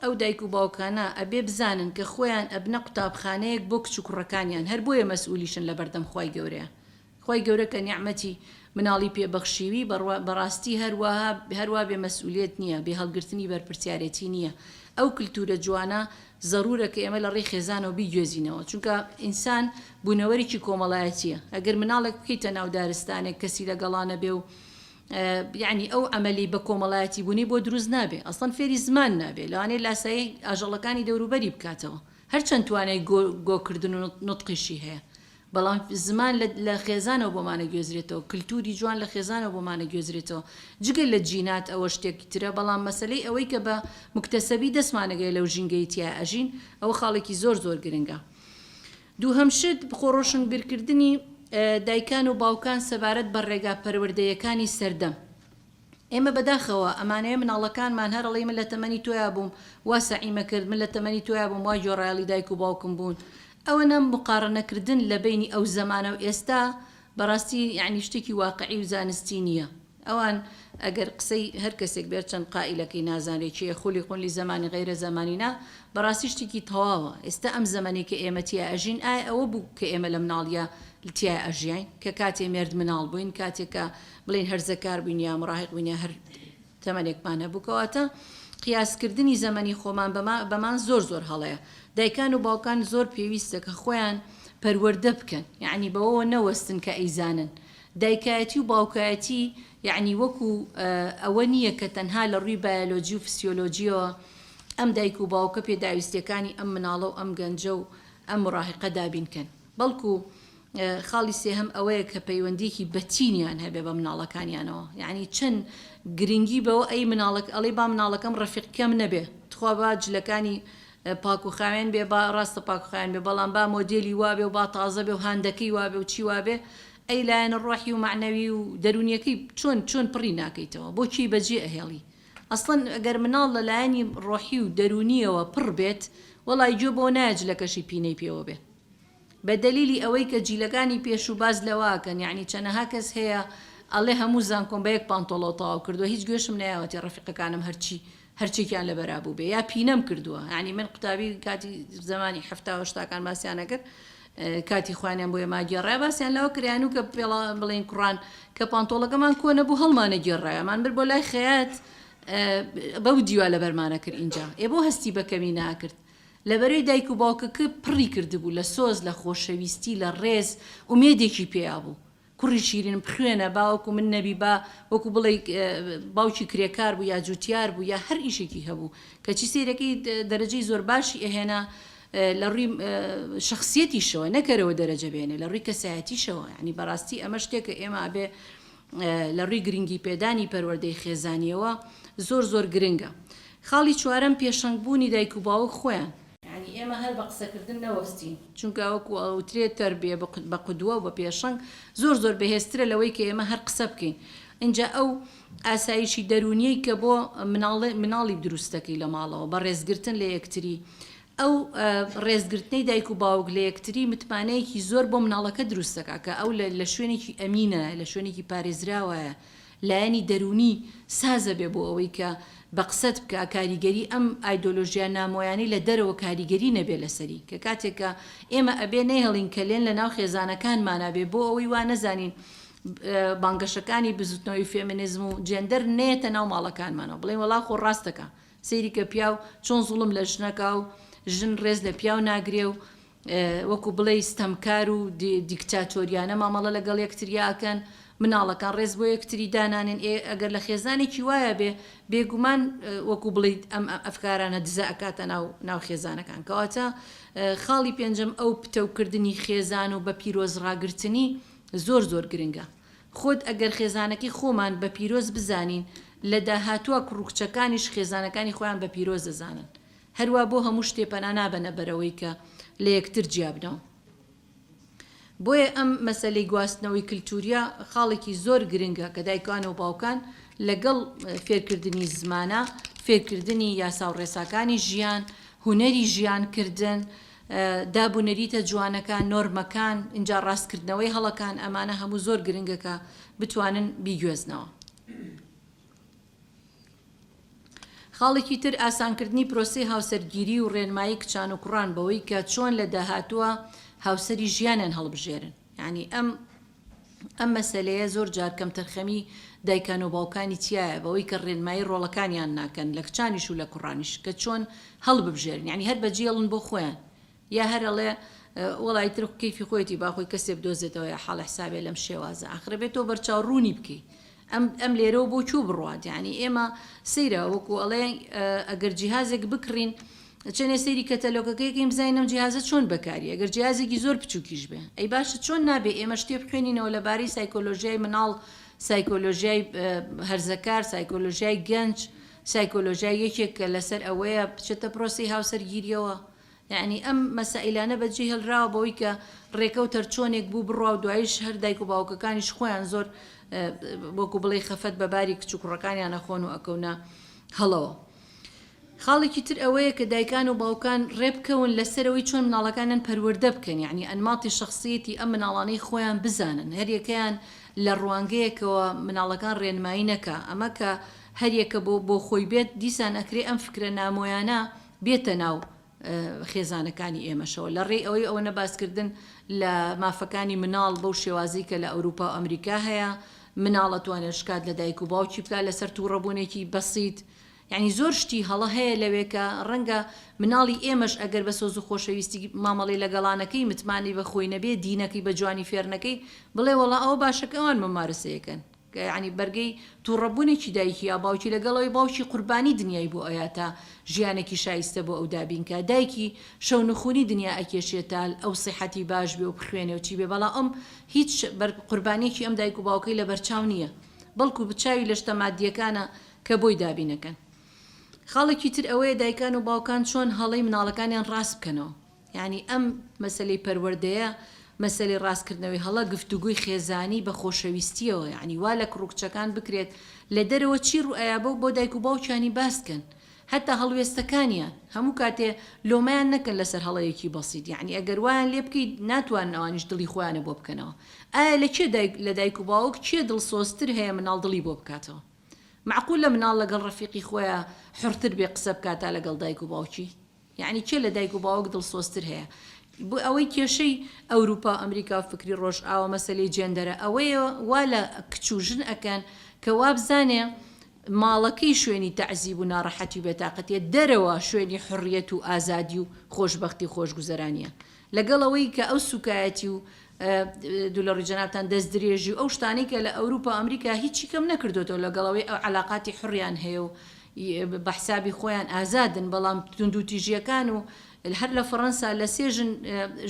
ئەو دایک و باوکانە ئەبێ بزانن کە خۆیان ئەبنە قوتابخانەیەک بۆ کچ و کوڕەکانیان، هەر بۆیە مەسئولیشن لە بەردەم خۆی گەورەیە. خۆی گەورە کە نیعمەتی مناڵی پێبەخشیوی بەڕاستی هەروە بێ مەسئولیت نییە، بێ هەڵگرتنی بەرپرسیارەتی نییە. ئەو کللتورە جوانە ضرورە کە ئێمە لە ڕێی خێزانەوە بیگوێزینەوە، چونکە ئینسان بوونەوەرێکی کۆمەڵایەتیە. ئەگەر مناڵێک بکەیتە ناو دارستانێک کەسی لەگەڵانە بێ و یعنی ئەو ئەمەلی بە کۆمەڵایەتی بوونی بۆ دروست نابێ، ئەسڵەن فێری زمان نابێ، لەوانەیە لاسایی ئاژەڵەکانی دەوروبەری بکاتەوە، هەرچەند توانای گۆکردن و نوتقیشی هەیە، بەڵام زمان لە خێزانەوە بۆمانە گوێزرێتەوە، کللتوری جوان لە خێزانەوە بۆمانە گوێزرێتەوە، جگە لە جینات ئەوە شتێکی ترە. بەڵام مەسەلەی ئەوەی کە بە مکتەسەبی دەستمانەگەی لەو ژینگەی تیا ئەژین ئەوە خاڵێکی زۆر گرنگە. دووهەم شت خۆڕۆشن بیرکردنی دایکان و باوکان سەبارەت بە ڕێگا پەروەردەیەکانی سەردەم. ئێمە بەداخەوە ئەمانەیە مناڵەکانمان هەرڵی من لە تەمەنی تۆیا بووم وا سەعیمە کرد، من لە تەمەنی تۆیا بووم وای جۆڕایاڵی دایک و باوکم بوون. ئەوە نەم مقارنەکردن لە بینی ئەو زەمانە و ئێستا بەڕاستی یعنی شتێکی واقعی و زانستی نییە. ئەوان ئەگەر قسەی هەر کەسێک بێت چەند قائلەکەی نازانێت چیە خولی زمانی غیرە زمانینا بەڕاستی شتێکی تەواوە. ئێستا ئەم زەمانی کە ئێمە تیا ئەژین ئایا ئەوە بوو کە ئێمە لە مناڵیە تیا ئەژیین کە کاتێ مێرد مناڵ بووین، کاتێکە بڵین هەرزەکار بووین یا مڕاهق بووین یا هەر تەمەنێکمان هەبووکەواتە قیاسکردنی زەمەنی خۆمان بەمان زۆر هەڵەیە. دایکان و باوکان زۆر پێویستە کە خۆیان پەروەردە بکەن، یعنی بەوە نەوەستن کە ئەیزانن، دایکایەتی و باوکایەتی یعنی وەکو ئەوە نییە کە تەنها لە ڕووی بایۆلۆجی و فسیۆلۆجیەوە ئەم دایک و باوکە پێداویستیەکانی ئەم مناڵە و ئەم گەنجە و ئەم مڕاهقە دابینکەن بەڵکو خاڵی سێهەم ئەوەیە کە پەیوەندیکی بەچینیان هەبێ بە مناڵەکانیانەوە یعنی چەند گرنگی بەوە ئەی مناڵک ئەڵێ با مناڵەکەم ڕەفیقکەم نەبێ تخوا با جلەکانی پاک و خاوێن بێ با ڕاستە پاک و خاوێن بێ بەڵام با مۆدێلی وابێ و با تازە بێ و هاندەکەی وابێ و چی وابێ ئەی لایەنە ڕۆحی و معنەوی و دەرونیەکەی چۆن پڕی ناکەیتەوە بۆچی بەجێ ئەهێڵی ئەسڵەن ئەگەر مناڵ لە لایەنی ڕۆحی و دەرونیەوە پڕ بێت وەڵای گوێ بۆ نایە جلەکەشی پینەی پێوە بێ بە دەلیلی ئەوەی کە جیلەکانی پێش و باز لەواکەن یعنی چەنەها کەس هەیە ئەڵێ هەموو زانکۆم بە یەک پانتۆڵۆ تەواو کردووە هیچ گوێشم نایەوەتی ڕەفیقەکانم هەرچێکیان لە بەرابوو بێ یا پینەم کردووە یعنی من قوتابی کاتی زمانی هەفتا هەشتاکان باسییانە کرد کاتی خوانیان بۆیە ماگێڕای باسییان لەوە کریان و کە پێڵا بڵێن کوڕان کە پانتۆڵەکەمان کۆنە بوو هەڵمانە گێڕایەمان بر بۆ لای خەیات بەو دیوە لە بەرمانە کرد اینجا ئێ بۆ هەستی بەکەمی ناکرد لەبەرەوەی دایک و باوکەکە پڕی کردبوو لە سۆز لە خۆشەویستی لە ڕێز ومێدێکی پێیا بوو کوڕی شیرین بخوێنە باوکو من نەبی با وەکو بڵێ باوکی کرێکار بوو یا جوتیار بوو یا هەر ئیشێکی هەبوو کەچی سیرەکەی دەرەجەی زۆر باشی ئەهێنا لە ڕووی شخصیەتیشەوە نەکەرەوە دەرەجە بێنێ لە ڕووی کەسایەتیشەوە ینی بەڕاستی ئەمە شتێکە ئێمە ئەبێ لە ڕووی گرنگی پێدانی پەروەردەی خێزانیەوە زۆر گرنگە خاڵی چوارەم پێشەنگبوونی دایک و باوک خۆیان ینی ئێمە هەر بە قسەکردن نەوەستین چونکە وەکو ئەوترێت تەربیە بە قودوە و بە پێشەنگ زۆر بەهێزترە لەوەی کە ئێمە هەر قسە بکەین اینجا ئەو ئاسایشی دەرونیەی کە بۆ مناڵی دروستەکەی لە ماڵەوە بە ڕێزگرتن لە یەکتری ئەو ڕێزگرتنەی دایک و باوک لە یەکتری متمانەیەکی زۆر بۆ مناڵەکە دروستەکە کە ئەو لە شوێنێکی ئەمینە لە شوێنێکی پارێزراوایە لایەنی دەرونی سازە بێ بۆ ئەوەی کە بە قسەت بکە کاریگەری ئەم ئایدۆلۆژیا نامۆیانی لە دەرەوە کاریگەری نەبێ لەسەری کە کاتێکە ئێمە ئەبێ نەهێڵین کە لێن لە ناو خێزانەکانمانە بێ بۆ ئەوەی وا نەزانین بانگەشەکانی بزوتنەوەی فێمینیزم و جێندەر نێتە ناو ماڵەکانمانەوە بڵێن وەڵا خۆ ڕاستەکە سەیری کە پیاو چۆن زوڵم لە ژنەکە و ژن ڕێز لە پیاو ناگرێ و وەکو بڵێ ستەمکار و دیکتاتۆریانە مامەڵە لەگەڵ یەکتریاکەن مناڵەکان ڕێز بۆ یەکتری دانانێن ئەگەر لە خێزانێکی وایە بێ بێگومان وەکو بڵیت ئەم ئەفکارانە دزە ئەکاتە ناو خێزانەکان کەواتە خاڵی پێنجەم ئەو پتەوکردنی خێزان و بە پیرۆز ڕاگررتنی زۆر گرنگە خۆت ئەگەر خێزانەکەی خۆمان بە پیرۆز بزانین لە داهاتووە کوڕکچەکانیش خێزانەکانی خۆیان بە پیرۆز دەزانن هەروە بۆ هەموو شتێپەنا نابەنە بەرەوەی کە لە یەکتر جیابنەوە بۆیە ئەم مەسەلەی گواستنەوەی کللتوریە خاڵێکی زۆر گرنگە کە دایکان و باوکان لەگەڵ فێرکردنی زمانە فێرکردنی یاسا و ڕێساکانی ژیان هوەری ژیانکردن دابوونەریتە جوانەکان نۆرمەکان اینجا ڕاستکردنەوەی هەڵەکان ئەمانە هەموو زۆر گرنگەکە بتوانن بیگوێزنەوە خاڵێکی تر ئاسانکردنی پرۆسی هاوسەرگیری و ڕێنمایی کچان و کوڕان بەوەی کە چۆن لە داهاتووە هاوسەری ژیانیان هەڵبژێرن یعنی ئەم مەسەلەیە زۆر جار کەم تەرخەمی دایکان و باوکانی تایە بەوەی کە ڕێنمایی ڕۆڵەکانیان ناکەن لە کچانیش و لە کوڕانیش کە چۆن هەڵببژێرن یعنی هەر بەجێڵن بۆ خۆیان یا هەرەڵێ وڵای تر کەیفی خۆیەتی باخۆی کەسێ بدۆزێتەوە یا حاڵە حسابێ لەم شێوازە ئاخرە بێتەوە بەرچاوڕوونی بکەیت ئەم لێرەوە بۆ چوو بڕوات یعنی ئێمە سەیرە وەکو ئەڵێ ئەگەر جیهازێک بکڕین چەنێ سەیری کەتەلۆگەکەیەکەی بزانینم جیهازە چۆن بەکاری ئەگەر جیهازێکی زۆر بچووکیش بێ ئەی باشە چۆن نابێ ئێمە شتێ بخوێنینەوە لەبارەی سایکۆلۆژیای مناڵ سایکۆلۆژیای هەرزەکار سایکۆلۆژیای گەنج سایکۆلۆژیای یەکێک کە لەسەر ئەوەیە بچێتە پرۆسی هاوسەرگیریەوە یعنی ئەم مەسائلانە بەجێ هەڵراوە بەوەی کە ڕێکەوتەر چۆنێک بوو بڕوا و دوایش هەر دایک و باوکەکانیش خۆیان زۆر وەکو بڵێ خەفەت بەباری کچ و کوڕەکانیان نەخۆن و ئەکەونە هەڵەوە خاڵێکی تر ئەوەیە کە دایکان و باوکان ڕێبکەون لەسەرەوەی چۆن مناڵەکانن پەروەردە بکەن یعنی ئەنماڵی شخصیەتی ئەم مناڵانەی خۆیان بزانن هەریەکەیان لە ڕوانگەیەکەوە مناڵەکان ڕێنمایی نەکە ئەمە کە هەریەکە بۆ خۆی بێت دیسان ئەکرێ ئەم فکرە نامۆیانە بێتە ناو خێزانەکانی ئێمەشەوە لە ڕێی ئەوەی ئەوە نەباسکردن لە مافەکانی مناڵ بەو شێوازی کە لە ئەوروپا و ئەمریکا هەیە مناڵەتوانێت شکات لە دایک و باوکی بکات لەسەر تووڕەبوونێکی بەسیت یعنی زۆر شتی هەڵە هەیە لەوێکە ڕەنگە مناڵی ئێمەش ئەگەر بە سۆز و خۆشەویستی مامەڵی لەگەڵانەکەی متمانی بە خۆی نەبێ دینەکەی بە جوانی فێرنەکەی بڵێ وەڵا ئەوە باشەکەوان مەمارسەیەکەن کە یعنی بەرگەی تووڕەبوونێکی دایکی یا باوکی لەگەڵەوەی باوکی قوربانی دنیای بۆ ئەیە تا ژیانێکی شایستە بۆ ئەو دابینکە دایکی شەو نخوونی دنیا ئەکێشێتە ئەو سیحەتی باش بێ و بخوێنێ و چی بێ بەڵام ئەم هیچ قوربانێکی ئەم دایک و باوکەی لە بەرچاو نییە بەڵکو بچاوی لە شتە مادیەکانە کە بۆی دابینەکەن. خاڵێکی تر ئەوەیە دایکان و باوکان چۆن هەڵەی مناڵەکانیان ڕاست بکەنەوە یعنی ئەم مەسلەی پەروەردەیە مەسلەی ڕاستکردنەوەی هەڵە گفتوگوی خێزانی بە خۆشەویستیەوە یعنی وا لە کڕوکچەکان بکرێت لە دەرەوە چی ڕوئەیە بۆ دایک و باوکیانی باسکەن هەتا هەڵوێستەکانیان هەموو کاتێ لۆمەیان نەکەن لەسەر هەڵەیەکی بەسیط یعنی ئەگەر وایان لێ بکەیت ناتوان ئەوانیش دڵی خۆیانە بۆ بکەنەوە ئایا لە دایک و باوک چێ دڵسۆزتر هەیە مناڵ دڵی بۆ بکاتەوە معقول لە مناڵ لەگەڵ ڕەفیقی خۆیان حورتر بێ قسە بکاتە لەگەڵ دایک و باوکی یعنی چێ لە دایک و باوک دڵسۆزتر هەیە بۆ ئەوەی کێشەی ئەوروپا ئەمریکا فکری ڕۆژ ئاوە مەسلەی جێندەرە ئەوەیە وا لە کچوژن ئەکەن کە وا بزانێ ماڵەکەی شوێنی تەعزیب و ناڕەحەتی و بێتاقەتیە دەرەوە شوێنی حڕیەت و ئازادی و خۆشبەختی خۆشگوزەرانیە لەگەڵ ئەوەی کە ئەو سوکایەتی و دوولە ڕووجەنابتان دەست درێژی و ئەو شتانی کە لە ئەوروپا ئەمریکا هیچی کەم نەکردوێتەوە لەگەڵەوەی ئەو علاقاتی حڕیان هەیە و بە حسابی خۆیان ئازادن بەڵام توندوتیژیەکان و هەر لە فەڕەنسا لە سێ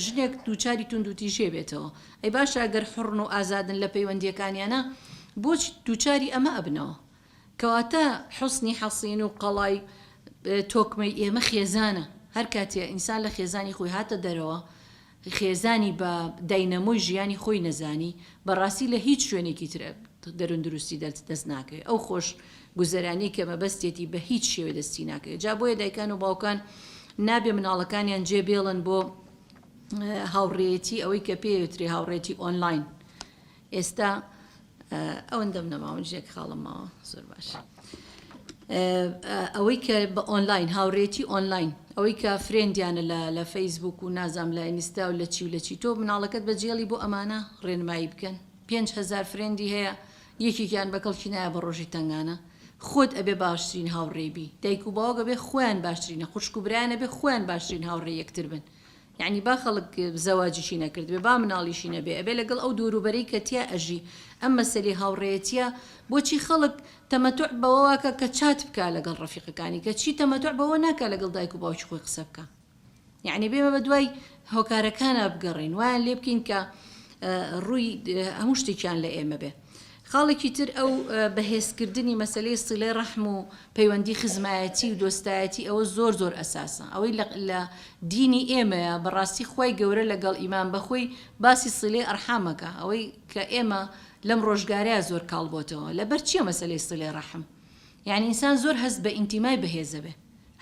ژنێک دووچاری توندوتیژێ بێتەوە ئەی باشە ئەگەر حڕن و ئازادن لە پەیوەندیەکانیانە بۆچ دووچاری ئەمە ئەبنەوە کەواتە حوسنی حەسین و قەڵای تۆکمەی ئێمە خێزانە هەر کاتێ ئینسان لە خێزانی خۆی هاتە دەرەوە خێزانی بە داینەمۆی ژیانی خۆی نەزانی بەڕاستی لە هیچ شوێنێکی تر دەرون دروستی دەست ناکەوێت ئەو خۆش گوزەرانی کە مەبەستێتی بە هیچ شێوە دەستی ناکەوێت جا بۆیە دایکان و باوکان نابێ مناڵەکانیان جێبێڵن بۆ هاوڕێتی ئەوەی کە پێوتری هاوڕێتی ئۆنلاین ئێستا ئەوەندەم نەماوەژێک خاڵمەوە زۆر باش ئەوەی کە بە ئۆنلاین هاوڕێتی ئۆنلاین ئەوەی کە فرێندیانە لە فەیسبوک و نازام لە ئینستا و لە چی و لە چی تۆ مناڵەکەت بەجێڵی بۆ ئەمانە ڕێنمایی بکەن 5,000 فرێندی هەیە یەکێکیان بەکەڵکی نایە بە ڕۆژی تنگانە خۆت ئەبێ باشترین هاوڕێبی دایک و باوکە بێ خۆیان باشترینە خوشک و برایانە بێ خۆیان باشترین هاوڕێ یەکتر بن یعنی با خەڵک زەواجیشی نەکرد بێ با مناڵیشی نەبێ ئەبێ لەگەڵ ئەو دووروبەرەی کە تیا ئەژی ئەم مەسەلەی هاوڕێیەتیە بۆچی خەڵک تەمەتوع بەوەکە کە چات بکە لەگەڵ ڕەفیقەکانی کە چی تەمەتوع بەوە ناکە لەگەڵ دایک و باوکی خۆی قسە بکە یعنی بێمە بە دوای هۆکارەکانە بگەڕین وایان لێ بکەین کە ڕووی هەموو شتێکیان لە ئێمە بێ خاڵێکی تر ئەو بەهێزکردنی مەسلەی سیلەی ڕەحم و پەیوەندی خزمایەتی و دۆستایەتی ئەوە زۆر ئەساسە ئەوەی لە دینی ئێمەیە بەڕاستی خۆی گەورە لەگەڵ ئیمان بەخۆی باسی سیلەی ئەرحامەکە ئەوەی کە ئێمە لەم ڕۆژگارەیە زۆر کاڵبۆتەوە لەبەر چییە مەسلەی سیلەی ڕەحم یعنی ئینسان زۆر هەست بە ئینتیمای بەهێزە بێ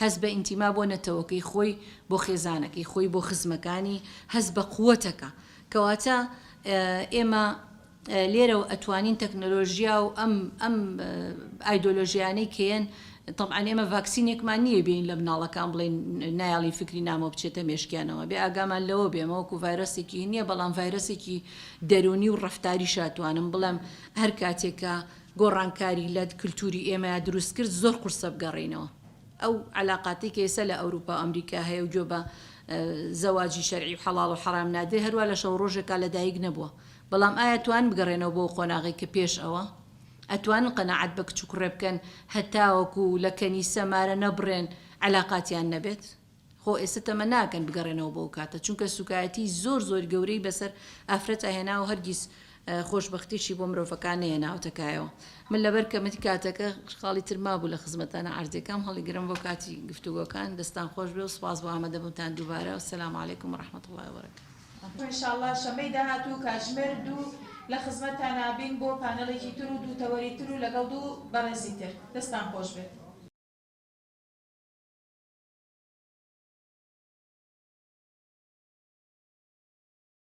هەست بە ئینتیما بۆ نەتەوەکەی خۆی بۆ خێزانەکەی خۆی بۆ خزمەکانی هەست بە قووەتەکە کەواتە ئێمە لێرە و ئەتوانین تەکنۆلۆژیا و ئەم ئایدۆلۆژیانەی کێن طبعا ئێمە ڤاکسینێکمان نییە بین لە مناڵەکان بڵێن نایاڵی فکری نامۆ بچێتە مێشکیانەوە بێ ئاگامان لەوە بێمەوەکو ڤایرۆسێکی نییە بەڵام ڤایرۆسێکی دەرونی و ڕەفتاری شاتوانم بڵێم هەر کاتێکە گۆڕانکاری لە کللتوری ئێمە دروست کرد زۆر قورسە بگەڕێنەوە ئەو علااقاتی کە ئێستا لە ئەوروپا ئەمریکا هەیە و جۆ بە زەواجی شەرعی و حەڵاڵ و حەرام نادێ هەروە لە شەو ڕۆژێکا لە دایک نەبووە بەڵام ئایا توان بگەڕێنەوە بۆ خۆناغی کە پێش ئەوە ئەتوانن قەنەعەت بە کچ و کوڕێ بکەن هەتاوەکو لە کەنیسە مارە نەبڕێن علااقاتیان نەبێت خۆ ئێستا تەمە ناکەن بگەڕێنەوە بۆ کاتە چونکە سوکایەتی زۆر گەورەی بەسەر ئافرەتە هێنا و هەرگیز خۆشبەختیشی بۆ مرۆڤەکان نەهێناوتەکایەوە من لەبەر کەمەتی کاتەکە خاڵی ترما بوو لە خزمەتانە عەرزەکەم هەڵیگرم بۆ کاتی گفتوگۆکان دەستان خۆش بێ و سپاس بۆ ئامادەبوونتان دووبارە و سەلام عەلەیکوم وەڕەحمەتوڵڵاهی وبەرەکاتوه ئینشاءالله شەمەی داهاتوو کاتژمێر دوو لە خزمەتتان نابین بۆ پانەڵێکی تر و دوو تەوەری تر و لەگەڵ دوو بەڕێزی تر دەستان خۆش بێت